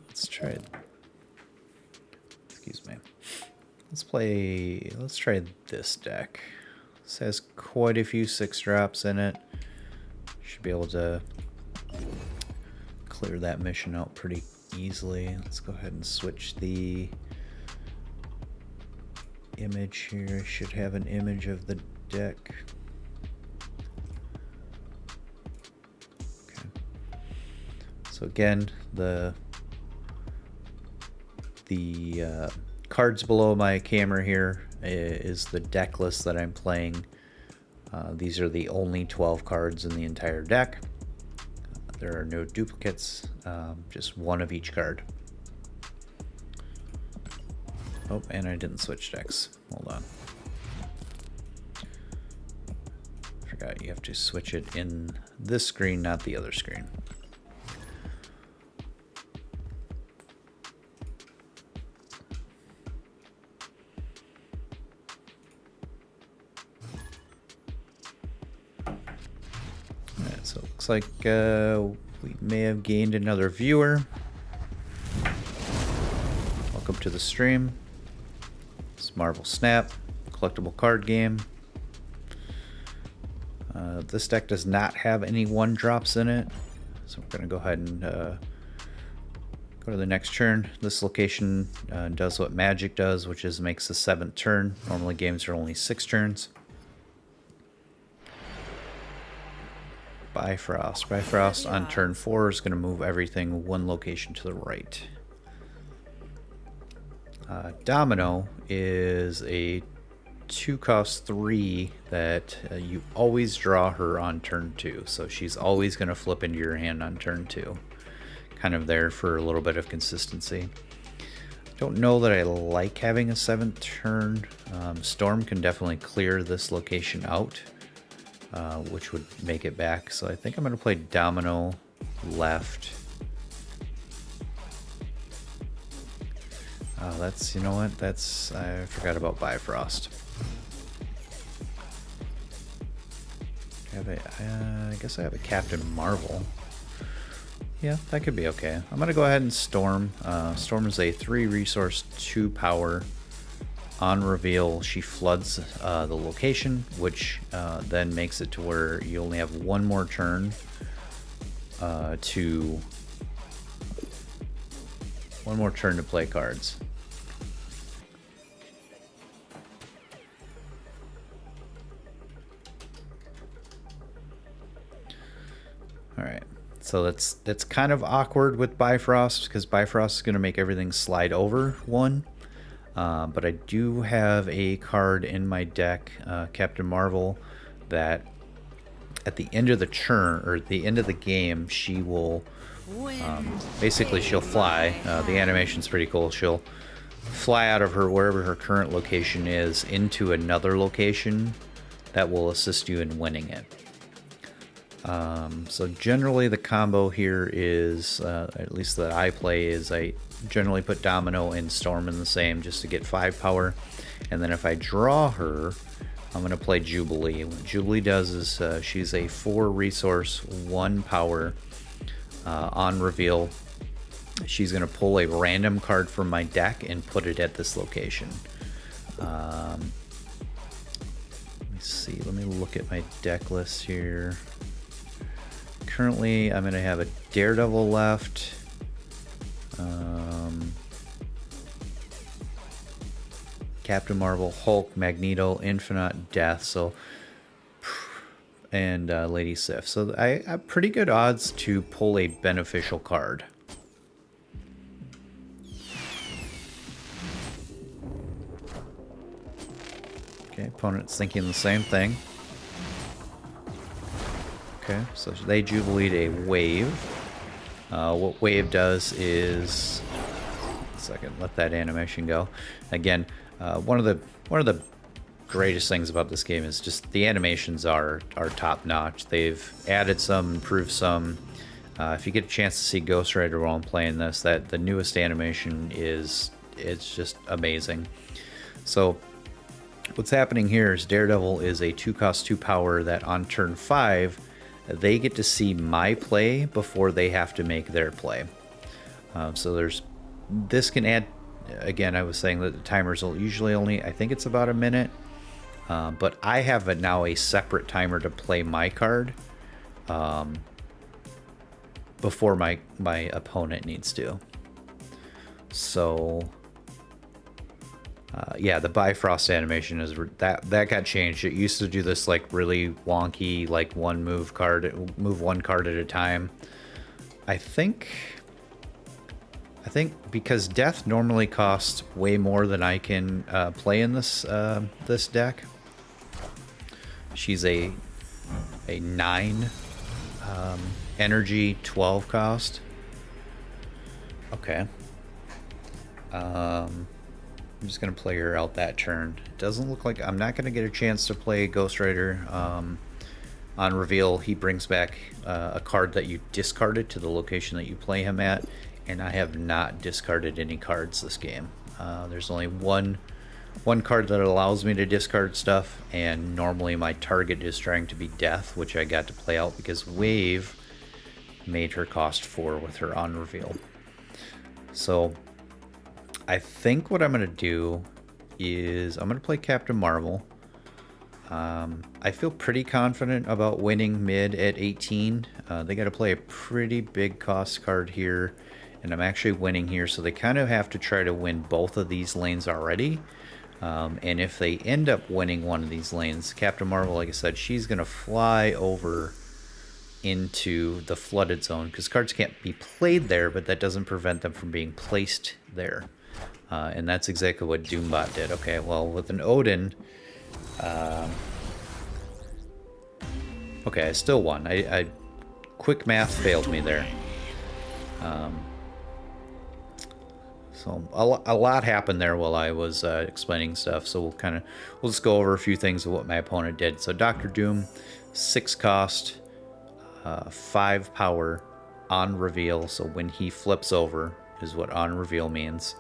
Let's try. Excuse me. Let's try this deck. This has quite a few 6 drops in it. Should be able to clear that mission out pretty easily. Let's go ahead and switch the image here. I should have an image of the deck. Okay. So again, the cards below my camera here is the deck list that I'm playing. These are the only 12 cards in the entire deck. There are no duplicates, just 1 of each card. Oh, and I didn't switch decks. Hold on. Forgot you have to switch it in this screen, not the other screen. So it looks like we may have gained another viewer. Welcome to the stream. It's Marvel Snap, collectible card game. This deck does not have any 1-drops in it, so we're going to go ahead and go to the next turn. This location does what Magic does, which is makes the 7th turn. Normally games are only 6 turns. Bifrost. Bifrost on turn 4 is going to move everything 1 location to the right. Domino is a 2-cost 3 that you always draw her on turn 2. So she's always going to flip into your hand on turn 2. Kind of there for a little bit of consistency. Don't know that I like having a 7th turn. Storm can definitely clear this location out. Which would make it back. So I think I'm going to play Domino left. Oh, that's, you know what? That's, I forgot about Bifrost. I guess I have a Captain Marvel. Yeah, that could be okay. I'm gonna go ahead and Storm. Storm is a 3 resource, 2 power. On reveal, she floods the location, which then makes it to where you only have one more turn to play cards. All right. So that's kind of awkward with Bifrost because Bifrost is going to make everything slide over 1. But I do have a card in my deck, Captain Marvel, that at the end of the turn, or at the end of the game, she will, basically she'll fly. The animation's pretty cool. She'll fly out of her, wherever her current location is, into another location that will assist you in winning it. So generally the combo here is, at least that I play, is I generally put Domino and Storm in the same just to get 5 power. And then if I draw her, I'm going to play Jubilee. What Jubilee does is she's a 4 resource, 1 power. On reveal, she's going to pull a random card from my deck and put it at this location. Let me see. Let me look at my deck list here. Currently, I'm going to have a Daredevil left. Captain Marvel, Hulk, Magneto, Infinite, Death, so, and Lady Sif. So I have pretty good odds to pull a beneficial card. Okay, opponent's thinking the same thing. Okay, so they Jubileed a Wave. What Wave does is, second, let that animation go. Again, one of the greatest things about this game is just the animations are top notch. They've added some, improved some. If you get a chance to see Ghost Rider while I'm playing this, that the newest animation it's just amazing. So what's happening here is Daredevil is a 2-cost 2 power that on turn 5 they get to see my play before they have to make their play. So this can add, again, I was saying that the timers will usually only, I think it's about a minute, but I have now a separate timer to play my card before my opponent needs to. So yeah, the Bifrost animation is that got changed. It used to do this like really wonky, like move one card at a time. I think because Death normally costs way more than I can play in this this deck. She's a 9 energy, 12 cost. Okay. I'm just going to play her out that turn. It doesn't look like I'm not going to get a chance to play Ghost Rider. On reveal, he brings back a card that you discarded to the location that you play him at, and I have not discarded any cards this game. There's only one card that allows me to discard stuff, and normally my target is trying to be Death, which I got to play out because Wave made her cost 4 with her on reveal. So I think what I'm going to do is I'm going to play Captain Marvel. I feel pretty confident about winning mid at 18. They got to play a pretty big cost card here, and I'm actually winning here, so they kind of have to try to win both of these lanes already. And if they end up winning one of these lanes, Captain Marvel, like I said, she's going to fly over into the flooded zone because cards can't be played there, but that doesn't prevent them from being placed there. And that's exactly what Doombot did. Okay, well, with an Odin, okay, I still won. I quick math failed me there. So a lot happened there while I was explaining stuff. So we'll just go over a few things of what my opponent did. So Dr. Doom, 6 cost, 5 power, on reveal. So when he flips over is what on reveal means.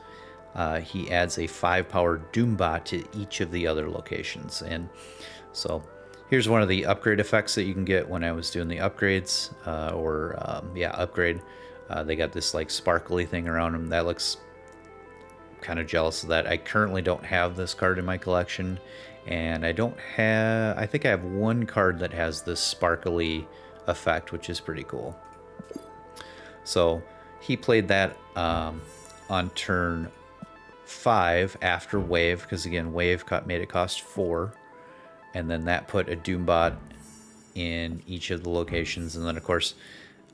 he adds a 5-power Doombot to each of the other locations. And so here's one of the upgrade effects that you can get when I was doing the upgrades, upgrade. They got this like sparkly thing around them. That looks kind of jealous of that. I currently don't have this card in my collection, and I think I have one card that has this sparkly effect, which is pretty cool. So he played that on turn 5 after wave, because again wave made it cost 4, and then that put a Doombot in each of the locations, and then of course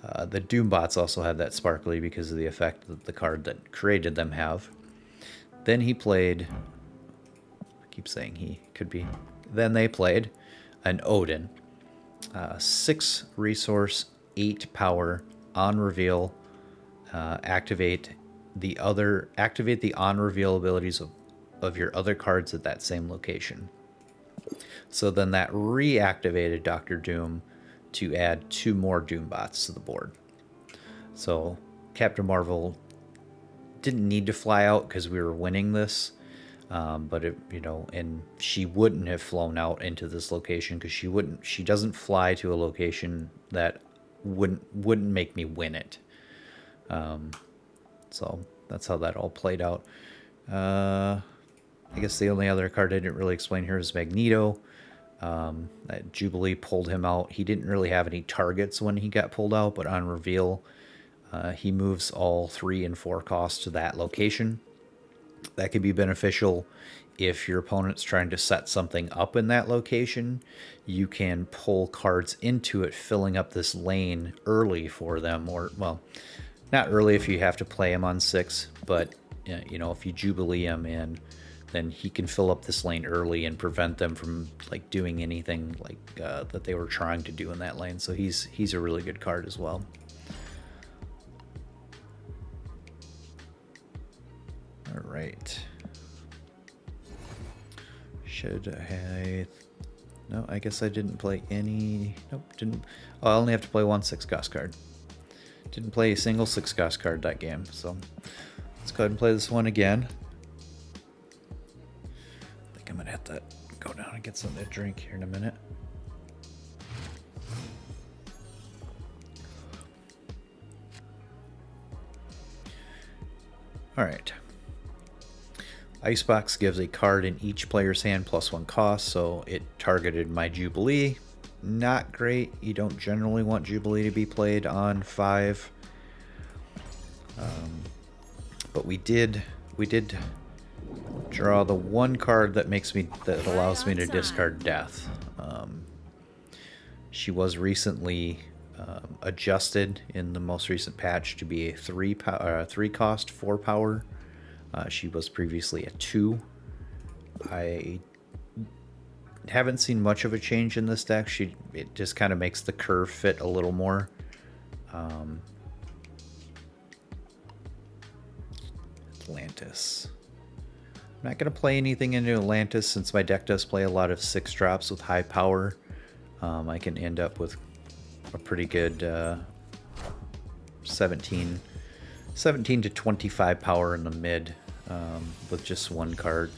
the Doombots also had that sparkly because of the effect that the card that created them have. Then he played, I keep saying he, could be, then they played an Odin. 6 resource, 8 power, on reveal, activate the on reveal abilities of your other cards at that same location. So then that reactivated Dr. Doom to add 2 more Doombots to the board. So Captain Marvel didn't need to fly out because we were winning this, but and she wouldn't have flown out into this location because she doesn't fly to a location that wouldn't make me win it. So that's how that all played out. I guess the only other card I didn't really explain here is Magneto. That Jubilee pulled him out. He didn't really have any targets when he got pulled out, but on reveal, he moves all 3 and 4 costs to that location. That could be beneficial if your opponent's trying to set something up in that location. You can pull cards into it, filling up this lane early for them, or, well, not early if you have to play him on 6, but if you Jubilee him in, then he can fill up this lane early and prevent them from like doing anything like that they were trying to do in that lane. So he's a really good card as well. All right. No, I guess I didn't play any. Nope, didn't. Oh, I only have to play 1 6 cost card. Didn't play a single 6 cost card that game. So let's go ahead and play this one again. I think I'm gonna have to go down and get something to drink here in a minute. All right. Icebox gives a card in each player's hand plus 1 cost, so it targeted my Jubilee. Not great. You don't generally want Jubilee to be played on 5. But we did draw the one card that allows me to discard Death. She was recently adjusted in the most recent patch to be a 3 cost, 4 power. She was previously a 2. I haven't seen much of a change in this deck. It just kind of makes the curve fit a little more. Atlantis. I'm not going to play anything into Atlantis since my deck does play a lot of 6 drops with high power. I can end up with a pretty good 17 to 25 power in the mid with just 1 card.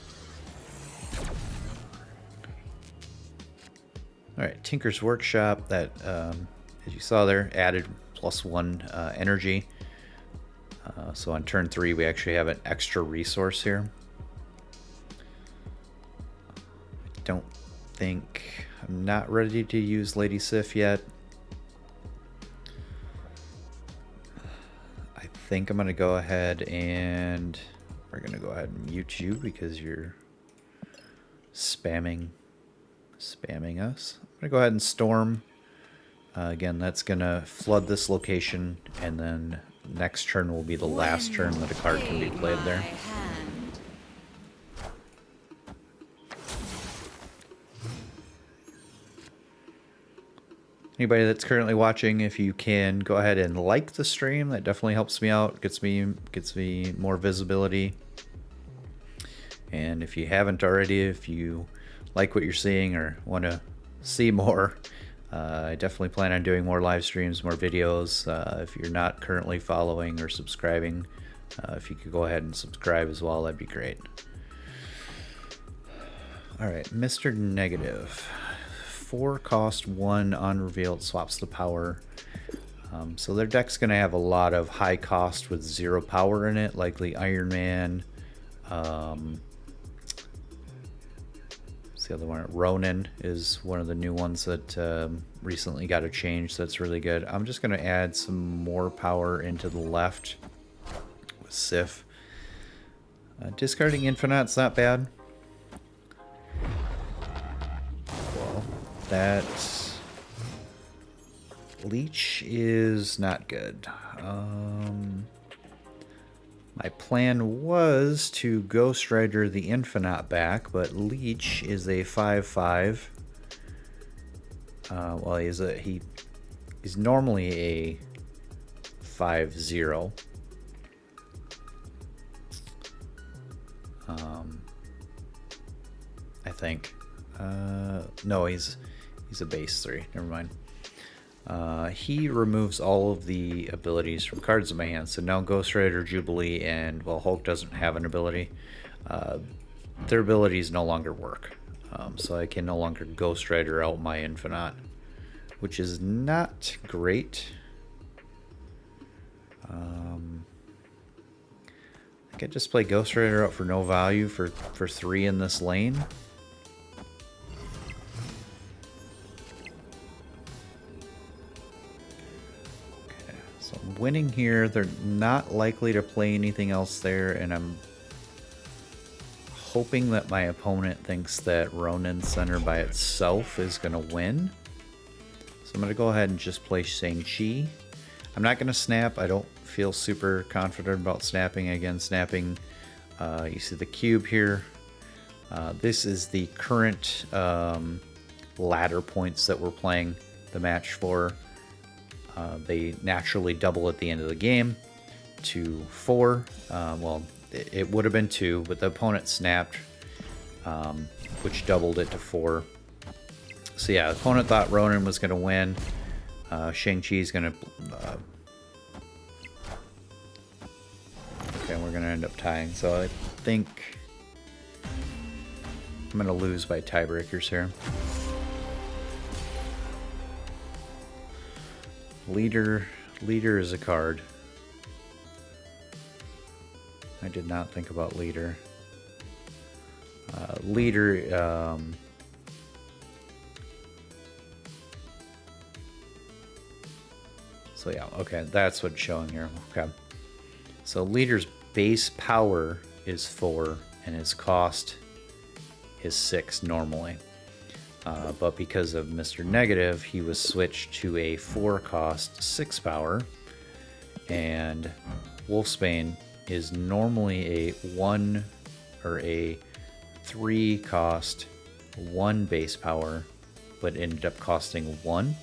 Alright, Tinker's Workshop, that, as you saw there, added +1 energy. So on turn 3 we actually have an extra resource here. I'm not ready to use Lady Sif yet. I think I'm going to go ahead and mute you because you're spamming us. I'm going to go ahead and storm. Again, that's going to flood this location, and then next turn will be the last turn that a card can be played there. Anybody that's currently watching, if you can go ahead and like the stream, that definitely helps me out, gets me more visibility. And if you haven't already, if you like what you're seeing or want to see more, I definitely plan on doing more live streams, more videos. If you're not currently following or subscribing, If you could go ahead and subscribe as well, that'd be great. Alright, Mr. Negative. 4 cost, 1 unrevealed, swaps the power. So their deck's going to have a lot of high cost with 0 power in it, likely Iron Man. What's the other one? Ronin is one of the new ones that recently got a change that's really good. I'm just going to add some more power into the left with Sif. Discarding Infinite's not bad. Well, that Leech is not good. My plan was to Ghost Rider the Infinite back, but Leech is a 5/5. Well, he's normally a 5/0. I think. No, he's a base 3. Never mind. He removes all of the abilities from cards in my hand. So now Ghost Rider, Jubilee, and, well, Hulk doesn't have an ability. Their abilities no longer work. So I can no longer Ghost Rider out my Infinite, which is not great. I could just play Ghost Rider out for no value for 3 in this lane. So I'm winning here. They're not likely to play anything else there, and I'm hoping that my opponent thinks that Ronin Center by itself is going to win. So I'm going to go ahead and just play Shang-Chi. I'm not going to snap. I don't feel super confident about snapping. Again, snapping, you see the cube here. This is the current ladder points that we're playing the match for. They naturally double at the end of the game to 4. Well, it would have been 2, but the opponent snapped, which doubled it to 4. So yeah, the opponent thought Ronin was going to win. Shang-Chi is going to... okay, we're going to end up tying. So I think I'm going to lose by tiebreakers here. Leader is a card. I did not think about Leader. Leader, so yeah, okay, that's what's showing here. Okay. So Leader's base power is 4, and his cost is 6 normally. But because of Mr. Negative, he was switched to a 4 cost, 6 power. And Wolfsbane is normally a 1 or a 3 cost, 1 base power, but ended up costing 1.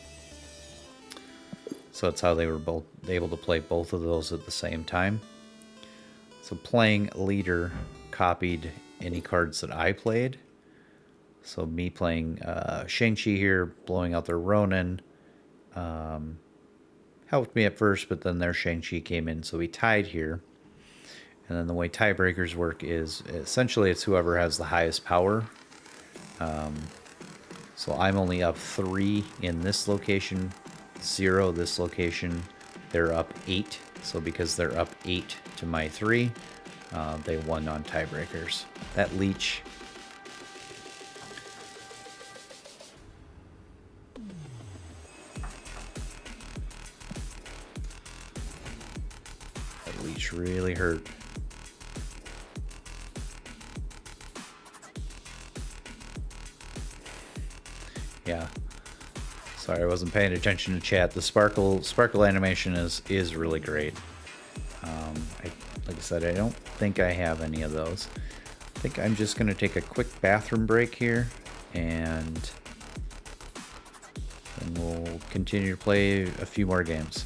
So that's how they were both able to play both of those at the same time. So playing Leader copied any cards that I played. So me playing Shang-Chi here, blowing out their Ronin, helped me at first, but then their Shang-Chi came in, so we tied here. And then the way tiebreakers work is essentially it's whoever has the highest power. So I'm only up 3 in this location, 0 this location. They're up 8, so because they're up 8 to my 3, they won on tiebreakers. That Leech... Leech really hurt. Yeah. Sorry, I wasn't paying attention to chat. The sparkle animation is really great. Like I said, I don't think I have any of those. I think I'm just going to take a quick bathroom break here, and then we'll continue to play a few more games.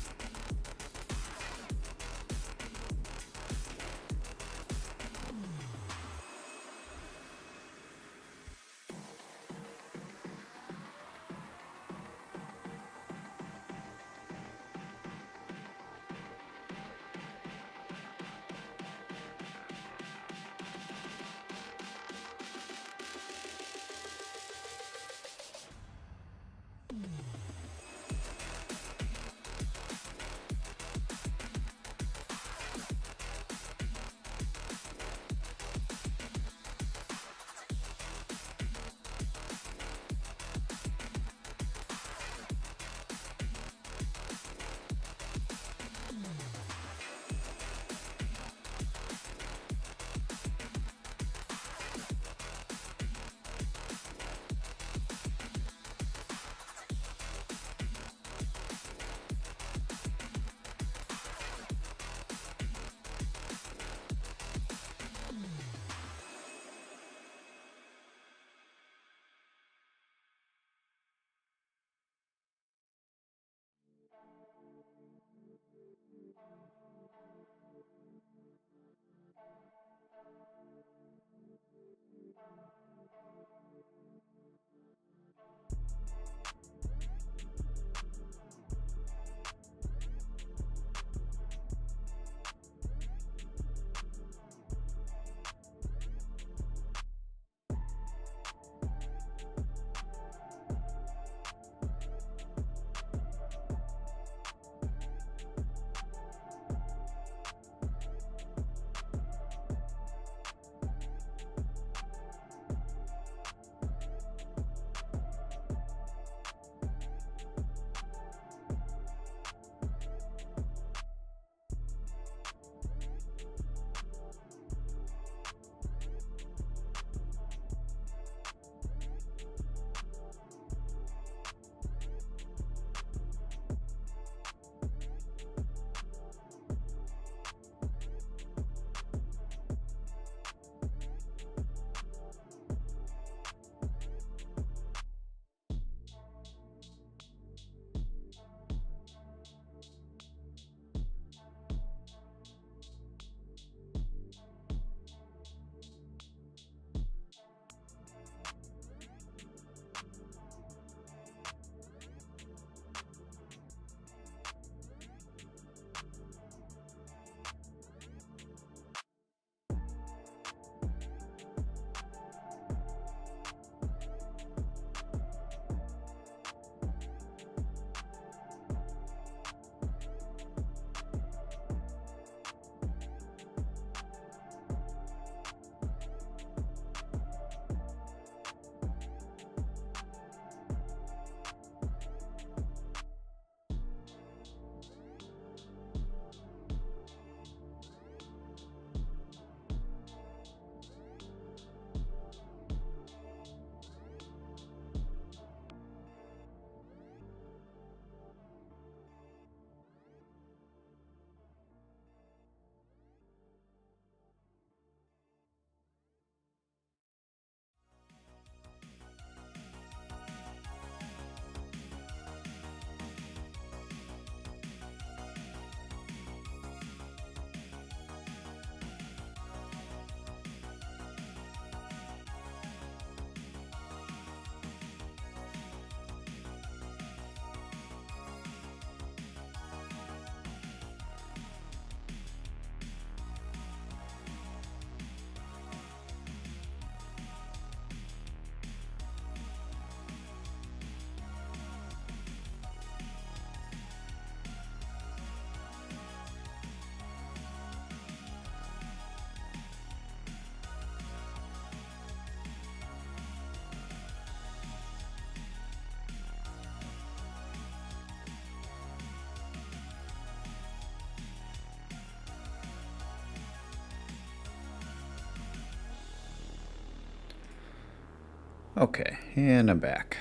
Okay, and I'm back.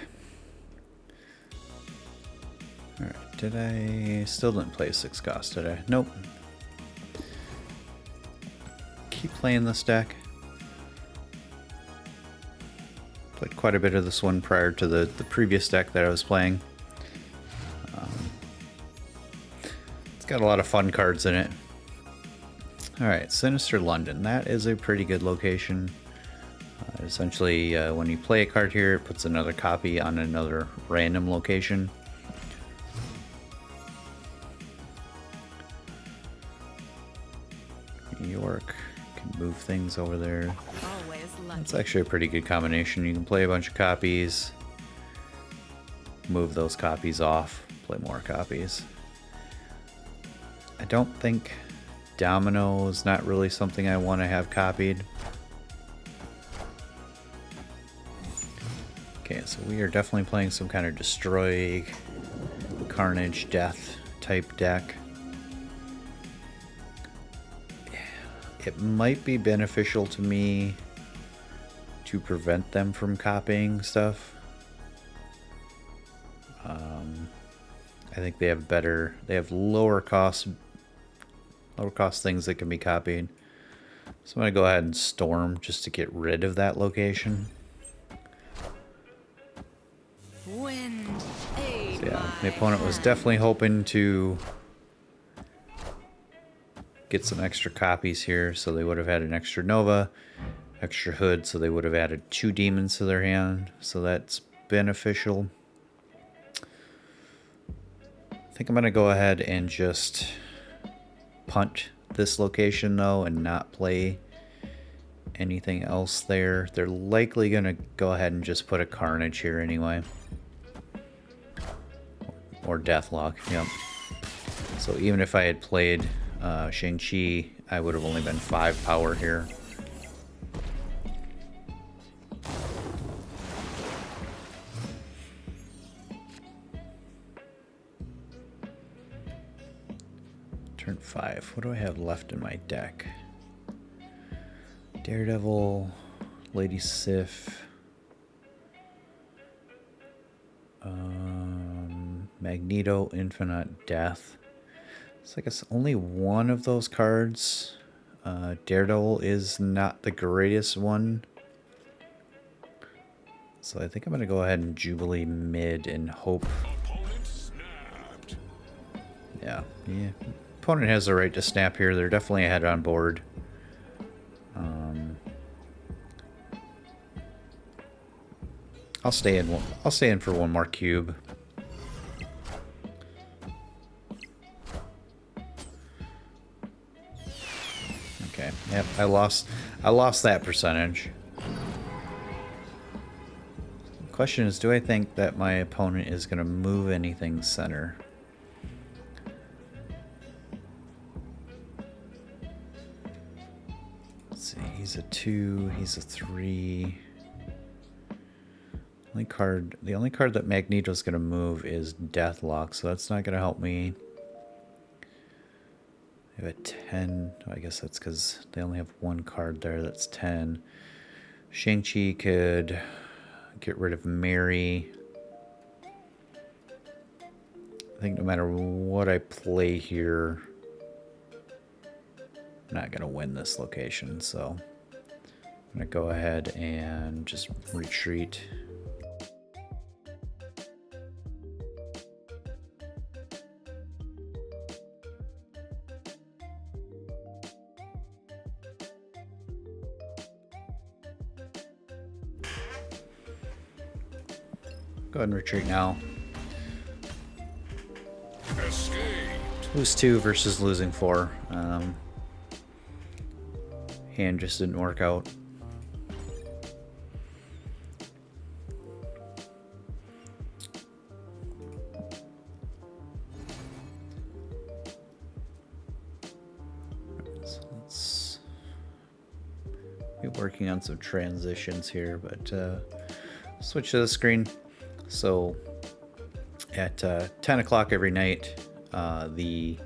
Alright, did I... Still didn't play 6 cost, did I? Nope. Keep playing this deck. Played quite a bit of this one prior to the previous deck that I was playing. It's got a lot of fun cards in it. Alright, Sinister London. That is a pretty good location. Essentially, when you play a card here, it puts another copy on another random location. New York can move things over there. It's actually a pretty good combination. You can play a bunch of copies, move those copies off, play more copies. I don't think Domino is not really something I want to have copied. Okay, so we are definitely playing some kind of destroy, carnage, death type deck. It might be beneficial to me to prevent them from copying stuff. I think they have lower cost things that can be copied. So I'm gonna go ahead and storm just to get rid of that location. So yeah, the opponent was definitely hoping to get some extra copies here, so they would have had an extra Nova. extra hood, so they would have added 2 demons to their hand, so that's beneficial. I think I'm going to go ahead and just punt this location though and not play anything else there. They're likely going to go ahead and just put a Carnage here anyway. Or Deathlock, yep. So even if I had played Shang-Chi, I would have only been 5 power here. Turn 5. What do I have left in my deck? Daredevil, Lady Sif, Magneto, Infinite Death. So I guess only one of those cards. Daredevil is not the greatest one. So I think I'm going to go ahead and Jubilee mid and hope. Yeah. Opponent has the right to snap here. They're definitely ahead on board. I'll stay in. I'll stay in for one more cube. Okay. Yep. I lost that percentage. The question is, do I think that my opponent is going to move anything center? Let's see. He's a 2. He's a 3. The only card that Magneto's going to move is Deathlock, so that's not going to help me. I have a 10. I guess that's because they only have one card there that's 10. Shang-Chi could get rid of Mary. I think no matter what I play here, I'm not going to win this location, so I'm going to go ahead and just retreat. Go ahead and retreat now. Lose 2 versus losing 4. Hand just didn't work out. So let's be working on some transitions here, but switch to the screen. So at 10 o'clock every night, the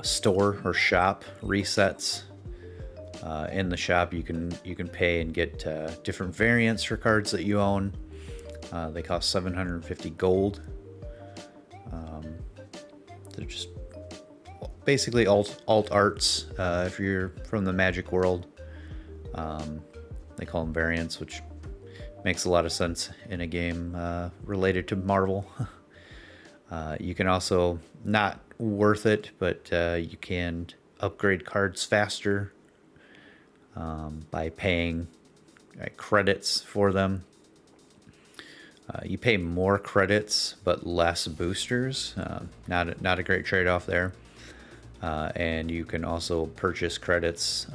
store or shop resets. In the shop, you can pay and get different variants for cards that you own. They cost 750 gold. They're just basically alt arts. If you're from the Magic world, they call them variants, which makes a lot of sense in a game related to Marvel. You can also, not worth it, but you can upgrade cards faster by paying credits for them. You pay more credits but less boosters. Not a great trade-off there. And you can also purchase credits.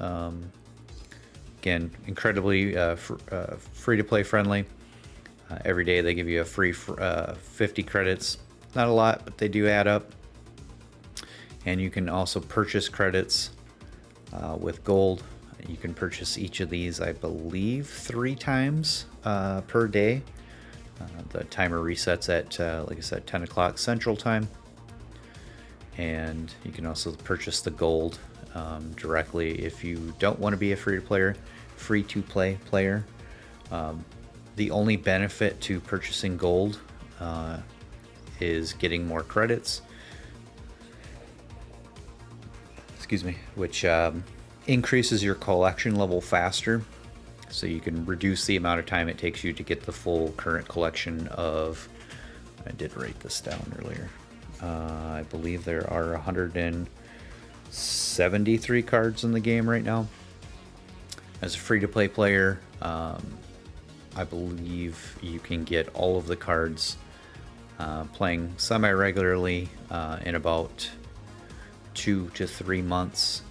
Again, incredibly free-to-play friendly. Every day they give you a free 50 credits. Not a lot, but they do add up. And you can also purchase credits with gold. You can purchase each of these, I believe, 3 times per day. The timer resets at, like I said, 10 o'clock Central Time. And you can also purchase the gold directly if you don't want to be a free-to-play player. The only benefit to purchasing gold is getting more credits. Excuse me, which increases your collection level faster, so you can reduce the amount of time it takes you to get the full current collection of, I did write this down earlier, I believe there are 173 cards in the game right now. As a free-to-play player, I believe you can get all of the cards playing semi-regularly in about 2 to 3 months.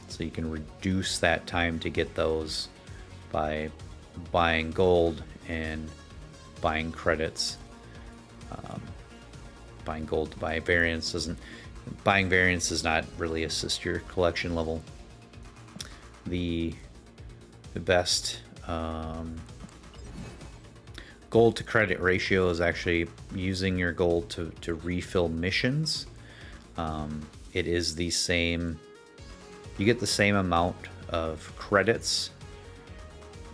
So you can reduce that time to get those by buying gold and buying credits. Buying gold to buy variants doesn't. Buying variants does not really assist your collection level. The best gold to credit ratio is actually using your gold to refill missions. It is the same. You get the same amount of credits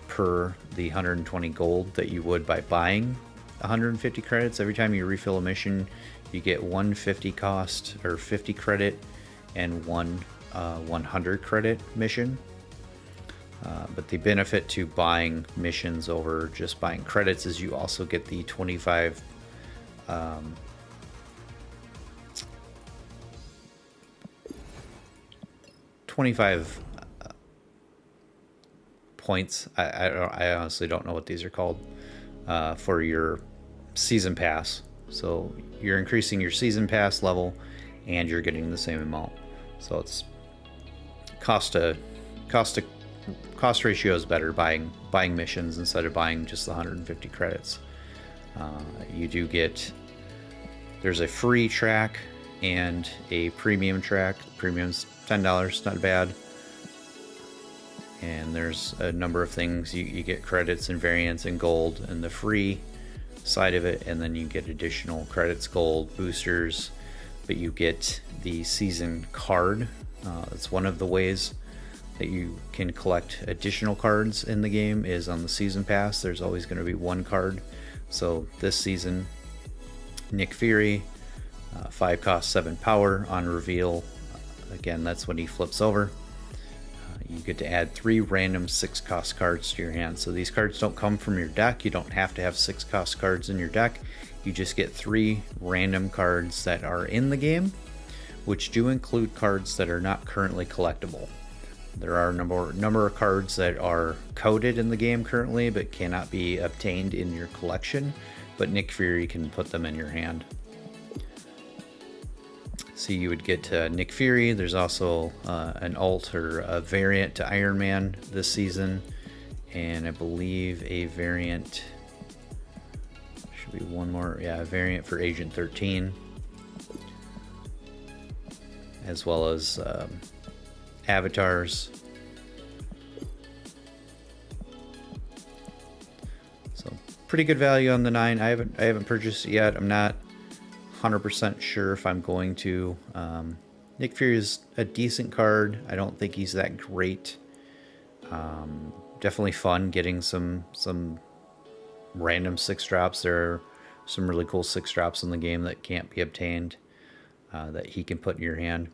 per the 120 gold that you would by buying 150 credits. Every time you refill a mission, you get 150 cost or 50 credit and one 100 credit mission. But the benefit to buying missions over just buying credits is you also get the 25 points. I honestly don't know what these are called for your season pass. So you're increasing your season pass level, and you're getting the same amount. So it's cost ratio is better buying missions instead of buying just the 150 credits. You do get, there's a free track and a premium track. Premium's $10, not bad. And there's a number of things. You get credits and variants and gold and the free side of it, and then you get additional credits, gold, boosters, but you get the season card. That's one of the ways that you can collect additional cards in the game is on the season pass. There's always going to be one card. So this season, Nick Fury, 5 cost, 7 power on reveal. Again, that's when he flips over. You get to add 3 random 6 cost cards to your hand. So these cards don't come from your deck. You don't have to have 6 cost cards in your deck. You just get 3 random cards that are in the game, which do include cards that are not currently collectible. There are a number of cards that are coded in the game currently but cannot be obtained in your collection, but Nick Fury can put them in your hand. So you would get Nick Fury. There's also an alt or a variant to Iron Man this season, and I believe a variant, should be one more, yeah, a variant for Agent 13, as well as avatars. So pretty good value on the 9. I haven't purchased it yet. I'm not 100% sure if I'm going to. Nick Fury is a decent card. I don't think he's that great. Definitely fun getting some random 6 drops. There are some really cool 6 drops in the game that can't be obtained that he can put in your hand.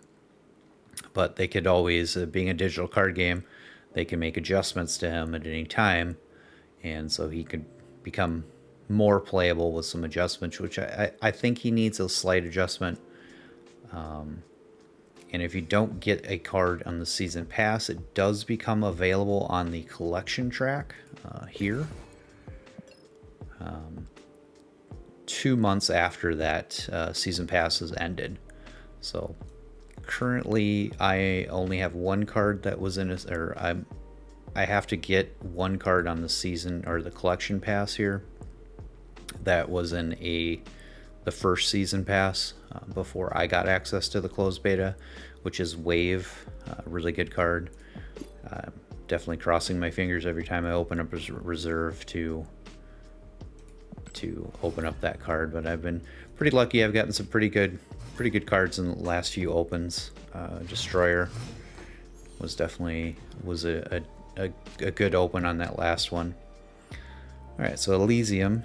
But they could always, being a digital card game, they can make adjustments to him at any time, and so he could become more playable with some adjustments, which I think he needs a slight adjustment. And if you don't get a card on the season pass, it does become available on the collection track here 2 months after that season pass has ended. So currently I only have 1 card that was in I have to get 1 card on the season or the collection pass here that was in the first season pass before I got access to the closed beta, which is Wave. Really good card. Definitely crossing my fingers every time I open up reserve to open up that card, but I've been pretty lucky. I've gotten some pretty good cards in the last few opens. Destroyer was definitely a good open on that last one. All right, so Elysium.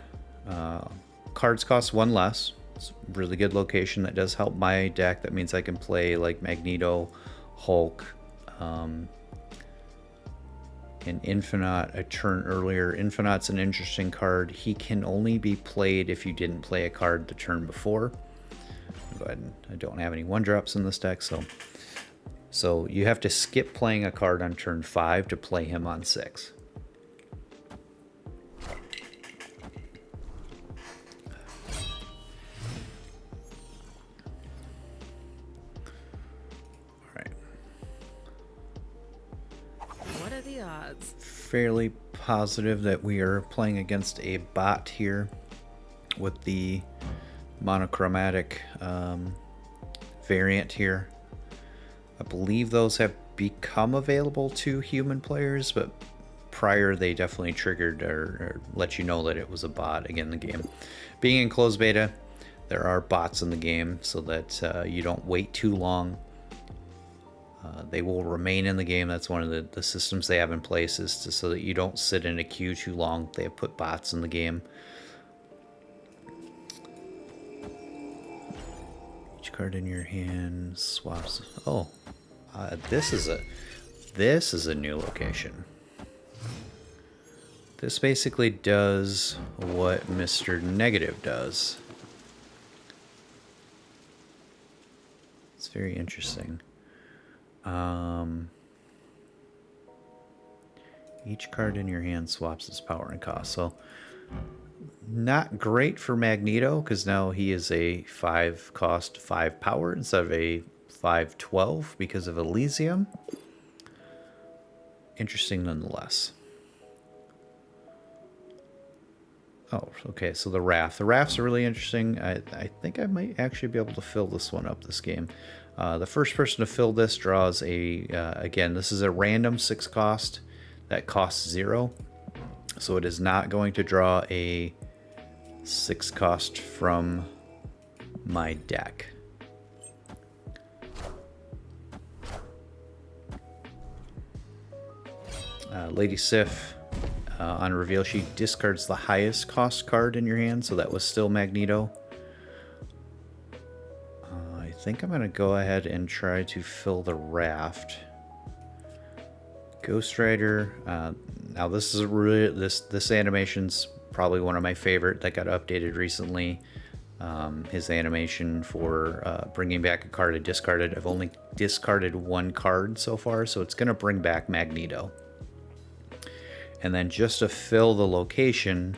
Cards cost 1 less. It's a really good location. That does help my deck. That means I can play like Magneto, Hulk, and Infinite a turn earlier. Infinite's an interesting card. He can only be played if you didn't play a card the turn before. Go ahead, and I don't have any 1-drops in this deck, so So you have to skip playing a card on turn 5 to play him on 6. Alright. What are the odds? Fairly positive that we are playing against a bot here with the monochromatic variant here. I believe those have become available to human players, but prior they definitely triggered or let you know that it was a bot. Again, the game being in closed beta, there are bots in the game so that you don't wait too long. They will remain in the game. That's one of the systems they have in place, is so that you don't sit in a queue too long. They have put bots in the game. Each card in your hand swaps. Oh, this is a new location. This basically does what Mr. Negative does. It's very interesting. Each card in your hand swaps its power and cost. So not great for Magneto, because now he is a 5 cost 5 power instead of a 5/12 because of Elysium. Interesting nonetheless. Oh, okay, so the Raft. The Rafts are really interesting. I think I might actually be able to fill this one up this game. The first person to fill this draws a, again, this is a random 6 cost that costs 0. So it is not going to draw a 6 cost from my deck. Lady Sif, on reveal, she discards the highest cost card in your hand, so that was still Magneto. I think I'm going to go ahead and try to fill the Raft. Ghost Rider. Now this is really, this animation's probably one of my favorite that got updated recently. His animation for bringing back a card I discarded. I've only discarded 1 card so far, so it's going to bring back Magneto. And then just to fill the location,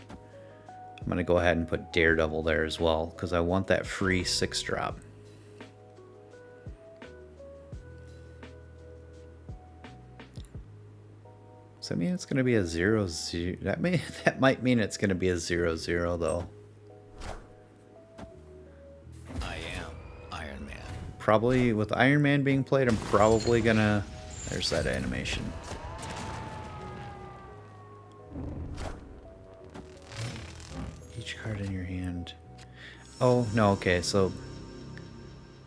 I'm going to go ahead and put Daredevil there as well, because I want that free 6-drop. Does that mean it's going to be a 0/0? That might mean it's going to be a 0/0 though. I am Iron Man. Probably with Iron Man being played, I'm probably gonna. There's that animation. Each card in your hand. Oh no, okay, so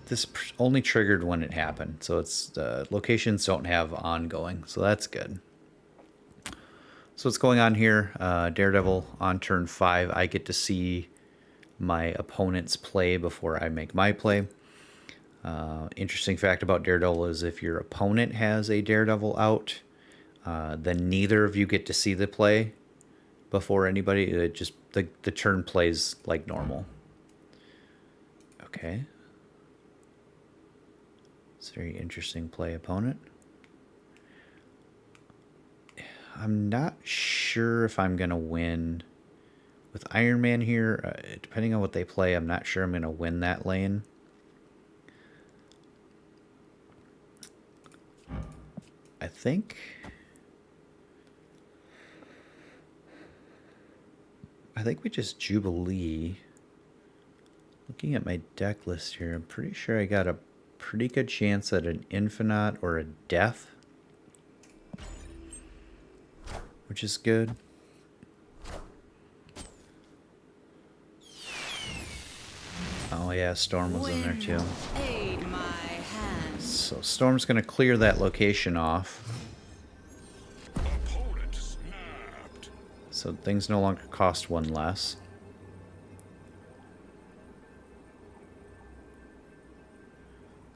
this only triggered when it happened, so it's locations don't have ongoing, so that's good. So what's going on here? Daredevil on turn 5. I get to see my opponent's play before I make my play. Interesting fact about Daredevil is if your opponent has a Daredevil out, then neither of you get to see the play before anybody. It just the turn plays like normal. Okay. It's a very interesting play, opponent. I'm not sure if I'm going to win with Iron Man here. Depending on what they play, I'm not sure I'm going to win that lane. I think we just Jubilee. Looking at my deck list here, I'm pretty sure I got a pretty good chance at an Infinite or a Death, which is good. Oh yeah, Storm was in there too. Aid my hand. So Storm's going to clear that location off. Opponent snapped. So things no longer cost 1 less.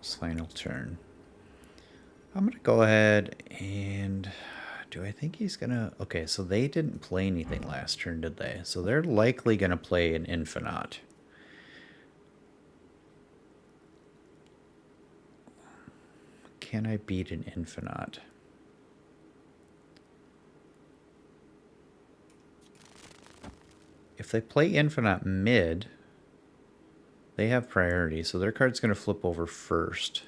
Final turn. I'm going to go ahead and... Do I think he's going to... Okay, so they didn't play anything last turn, did they? So they're likely going to play an Infinite. can I beat an Infinite? If they play Infinite mid, they have priority, so their card's going to flip over first.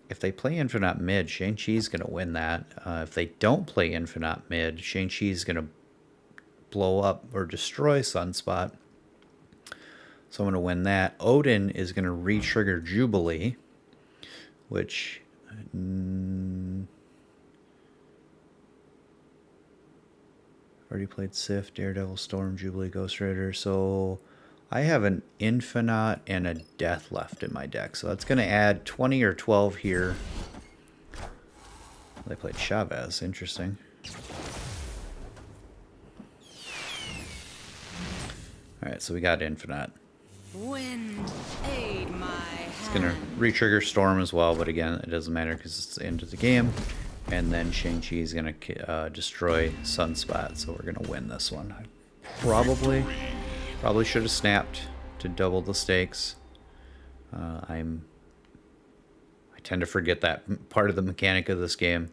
If they play Infinite mid, Shang-Chi's going to win that. If they don't play Infinite mid, Shang-Chi's going to blow up or destroy Sunspot. So I'm going to win that. Odin is going to re-trigger Jubilee, which... already played Sif, Daredevil, Storm, Jubilee, Ghost Rider. So I have an Infinite and a Death left in my deck. So that's going to add 20 or 12 here. They played Chavez. Interesting. Alright, so we got Infinite. Wind, aid my hand. It's going to re-trigger Storm as well, but again, it doesn't matter because it's the end of the game. And then Shang-Chi is going to destroy Sunspot, so we're going to win this one. I probably should have snapped to double the stakes. I tend to forget that part of the mechanic of this game.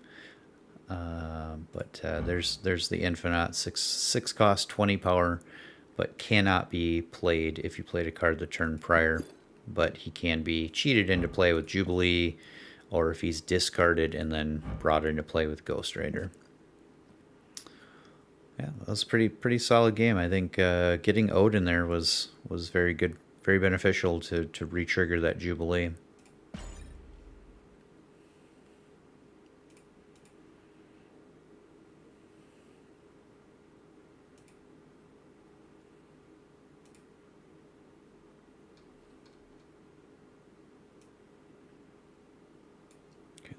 But there's the Infinite, 6 cost, 20 power, but cannot be played if you played a card the turn prior. But he can be cheated into play with Jubilee, or if he's discarded and then brought into play with Ghost Rider. Yeah, that was a pretty solid game. I think getting Odin there was very good, very beneficial to re-trigger that Jubilee.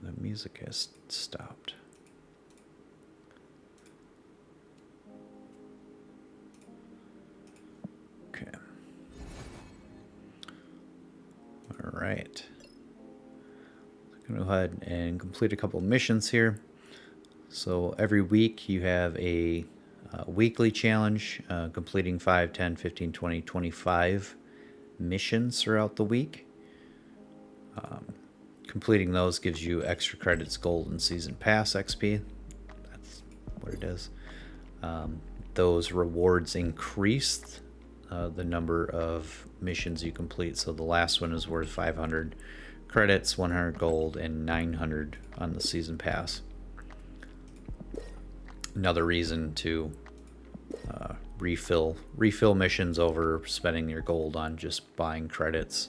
The music has stopped. Okay. All right. I'm going to go ahead and complete a couple missions here. So every week you have a weekly challenge, completing 5, 10, 15, 20, 25 missions throughout the week. Completing those gives you extra credits, gold, and season pass XP. That's what it is. Those rewards increase the number of missions you complete. So the last one is worth 500 credits, 100 gold, and 900 on the season pass. Another reason to refill missions over spending your gold on just buying credits.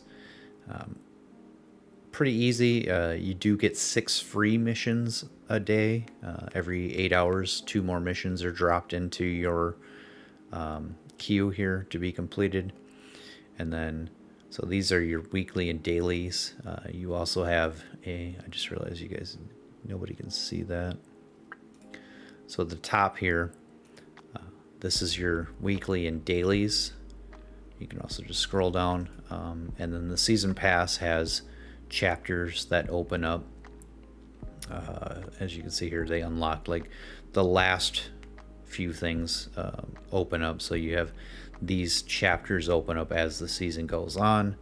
Pretty easy. You do get 6 free missions a day. Every 8 hours, 2 more missions are dropped into your queue here to be completed. And then, so these are your weekly and dailies. You also have I just realized you guys, nobody can see that. So at the top here, this is your weekly and dailies. You can also just scroll down. And then the season pass has chapters that open up. As you can see here, they unlocked like the last few things open up. So you have these chapters open up as the season goes on.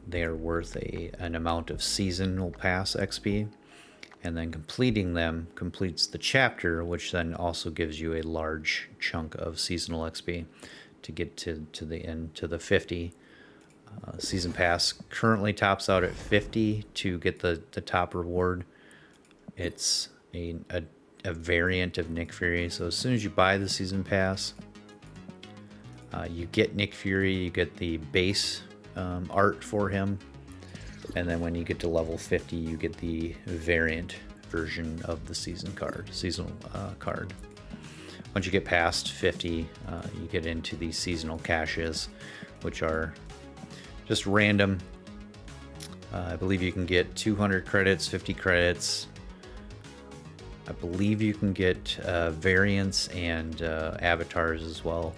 They are worth an amount of seasonal pass XP, and then completing them completes the chapter, which then also gives you a large chunk of seasonal XP to get to the end, to the 50. Season pass currently tops out at 50 to get the top reward. It's a variant of Nick Fury. So as soon as you buy the season pass, you get Nick Fury, you get the base art for him, and then when you get to level 50, you get the variant version of the seasonal card. Once you get past 50, you get into the seasonal caches, which are just random. I believe you can get 200 credits, 50 credits. I believe you can get variants and avatars as well.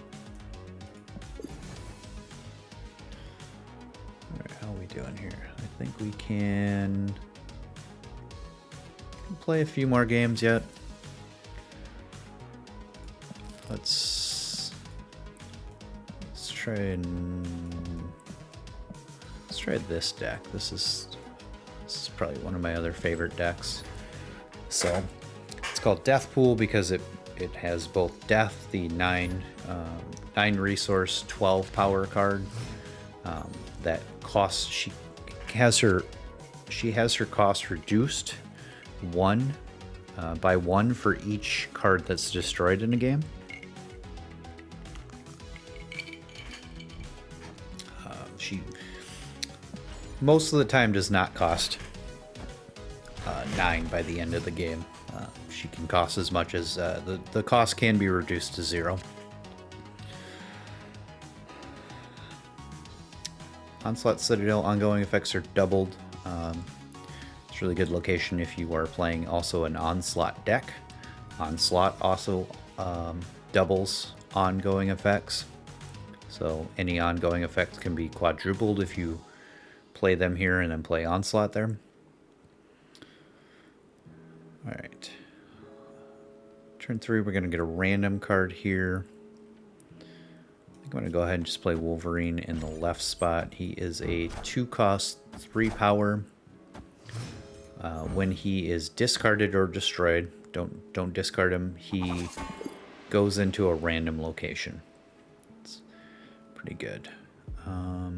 Alright, how are we doing here? I think we can play a few more games yet. Let's try this deck. This is probably one of my other favorite decks. So it's called Death Pool because it has both Death, the 9 resource, 12 power card that costs. She has her cost reduced by 1 for each card that's destroyed in a game. She most of the time does not cost 9 by the end of the game. She can cost as much as the cost can be reduced to 0. Onslaught Citadel ongoing effects are doubled. It's a really good location if you are playing also an Onslaught deck. Onslaught also doubles ongoing effects. So any ongoing effects can be quadrupled if you play them here and then play Onslaught there. Alright. Turn 3, we're going to get a random card here. I think I'm going to go ahead and just play Wolverine in the left spot. He is a 2-cost, 3 power. When he is discarded or destroyed, don't discard him, he goes into a random location. It's pretty good. I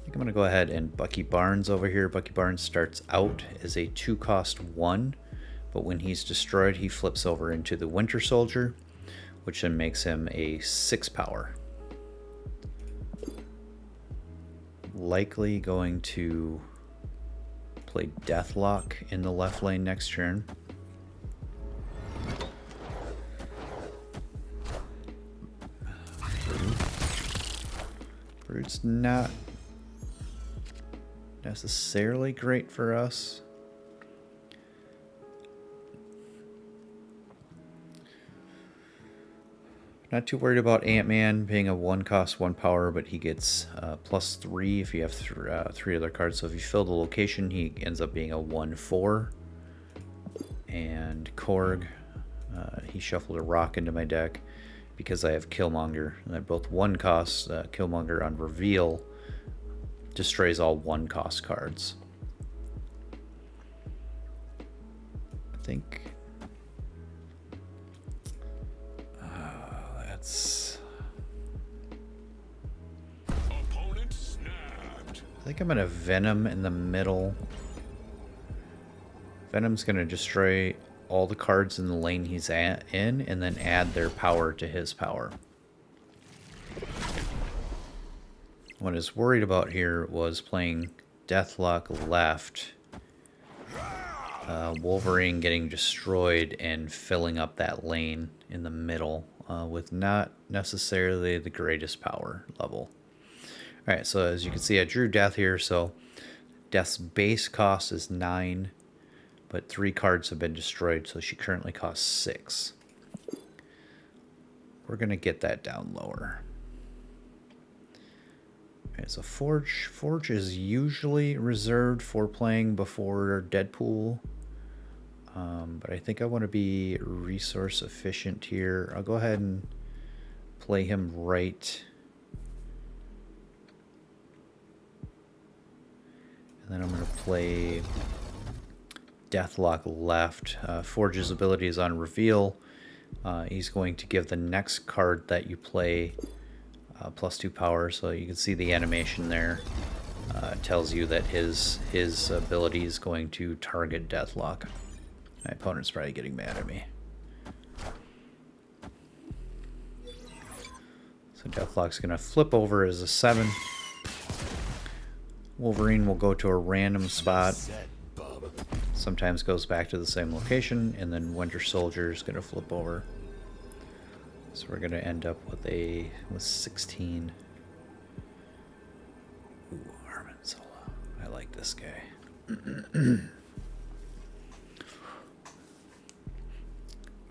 think I'm going to go ahead and Bucky Barnes over here. Bucky Barnes starts out as a 2-cost 1, but when he's destroyed, he flips over into the Winter Soldier, which then makes him a 6 power. Likely going to play Deathlock in the left lane next turn. Brute's not necessarily great for us. Not too worried about Ant-Man being a 1-cost, 1 power, but he gets +3 if you have 3 other cards. So if you fill the location, he ends up being a 1/4. And Korg, he shuffled a rock into my deck because I have Killmonger. And at both 1-cost, Killmonger on reveal destroys all 1-cost cards. I think Opponent snapped. I think I'm gonna Venom in the middle. Venom's gonna destroy all the cards in the lane he's in, and then add their power to his power. What I was worried about here was playing Deathlock left, Wolverine getting destroyed and filling up that lane in the middle with not necessarily the greatest power level. Alright, so as you can see, I drew Death here, so Death's base cost is 9, but 3 cards have been destroyed, so she currently costs 6. We're going to get that down lower. Alright, so Forge. Forge is usually reserved for playing before Deadpool. But I think I want to be resource efficient here. I'll go ahead and play him right. And then I'm going to play Deathlock left. Forge's ability is on reveal. He's going to give the next card that you play +2 power. So you can see the animation there. Tells you that his ability is going to target Deathlock. My opponent's probably getting mad at me. So Deathlock's going to flip over as a 7. Wolverine will go to a random spot. Sometimes goes back to the same location, and then Winter Soldier is going to flip over. So we're going to end up with 16. Ooh, Armin Zola. I like this guy.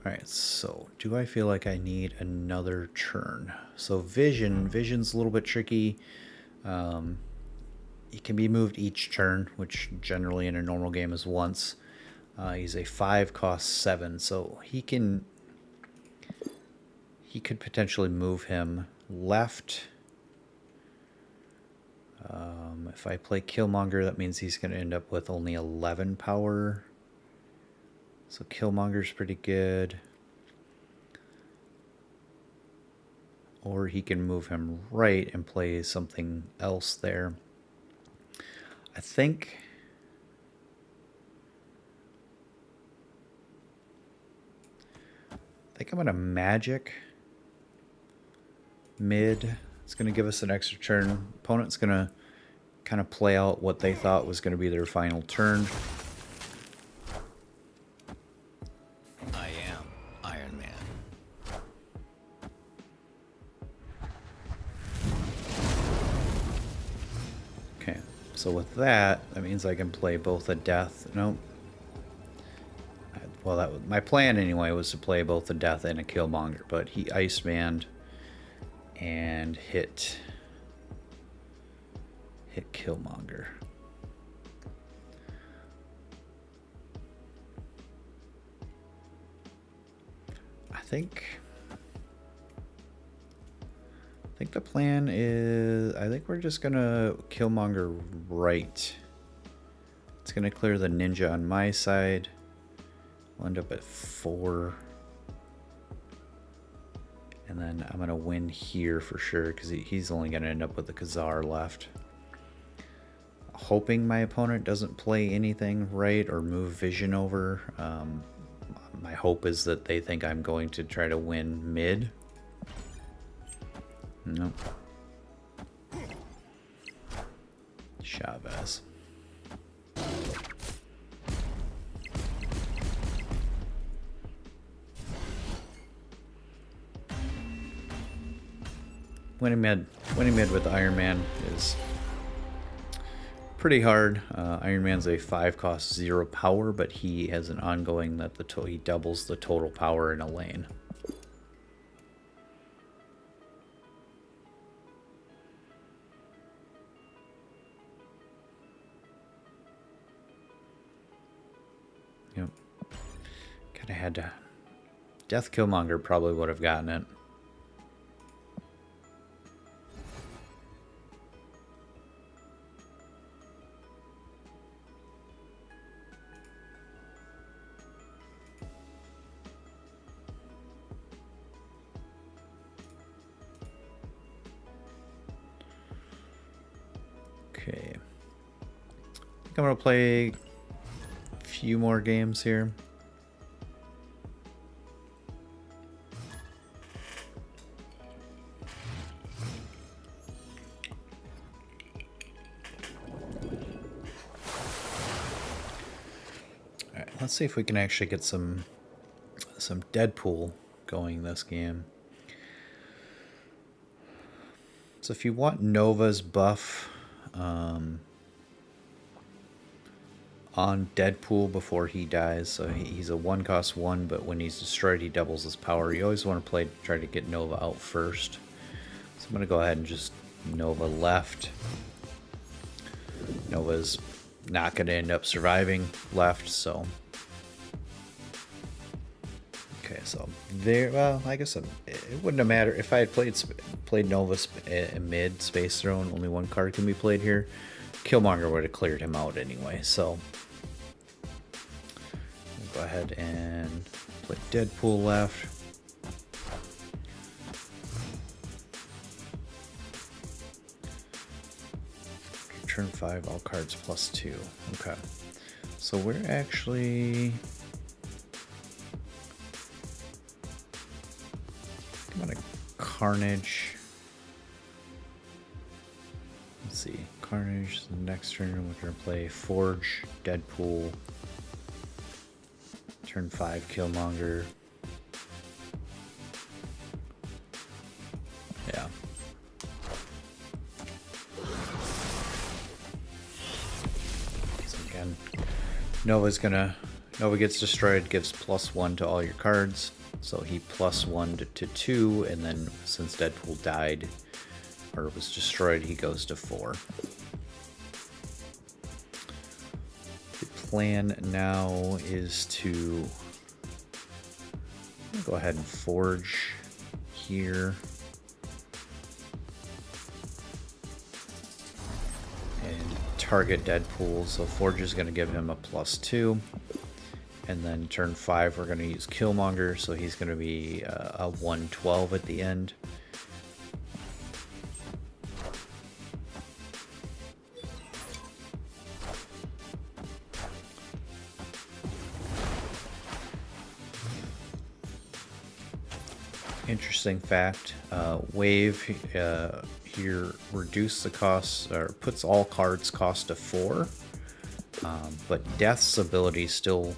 Alright, so do I feel like I need another turn? So Vision's a little bit tricky. He can be moved each turn, which generally in a normal game is once. He's a 5-cost 7, so he could potentially move him left. If I play Killmonger, that means he's going to end up with only 11 power. So Killmonger's pretty good. Or he can move him right and play something else there. I think I'm going to magic mid. It's going to give us an extra turn. Opponent's going to kind of play out what they thought was going to be their final turn. I am Iron Man. Okay, so with that means I can play both a death. No. Well, that was my plan anyway, was to play both a death and a Killmonger, but he Ice-Manned and hit Killmonger. I think the plan is, I think we're just gonna Killmonger right. It's gonna clear the ninja on my side. We'll end up at 4. And then I'm gonna win here for sure, because he's only gonna end up with the Khazar left. Hoping my opponent doesn't play anything right or move vision over. My hope is that they think I'm going to try to win mid. Nope. Chavez. Winning mid with Iron Man is pretty hard. Iron Man's a 5 cost 0 power, but he has an ongoing that he doubles the total power in a lane. Yep. Kind of had to. Death Killmonger probably would have gotten it. Okay. I think I'm gonna play a few more games here. Alright, let's see if we can actually get some Deadpool going this game. So if you want Nova's buff on Deadpool before he dies, so he's a 1 cost 1, but when he's destroyed he doubles his power. You always want to try to get Nova out first. So I'm going to go ahead and just Nova left. Nova's not going to end up surviving left, so... Okay, so there, well, I guess it wouldn't have mattered if I had played Nova mid Space Throne. Only 1 card can be played here. Killmonger would have cleared him out anyway, so we'll go ahead and play Deadpool left. Turn 5, all cards +2. Okay, so we're actually... I'm gonna Carnage. Let's see. Carnage, the next turn we're gonna play Forge, Deadpool. Turn 5, Killmonger. Yeah. So again, Nova gets destroyed, gives +1 to all your cards. So he +1 to 2, and then since Deadpool died or was destroyed, he goes to 4. The plan now is to go ahead and Forge here. target Deadpool, so Forge is going to give him a +2. And then turn 5, we're going to use Killmonger, so he's going to be a 112 at the end. Interesting fact, Wave here reduces the cost, or puts all cards cost to 4, but Death's ability still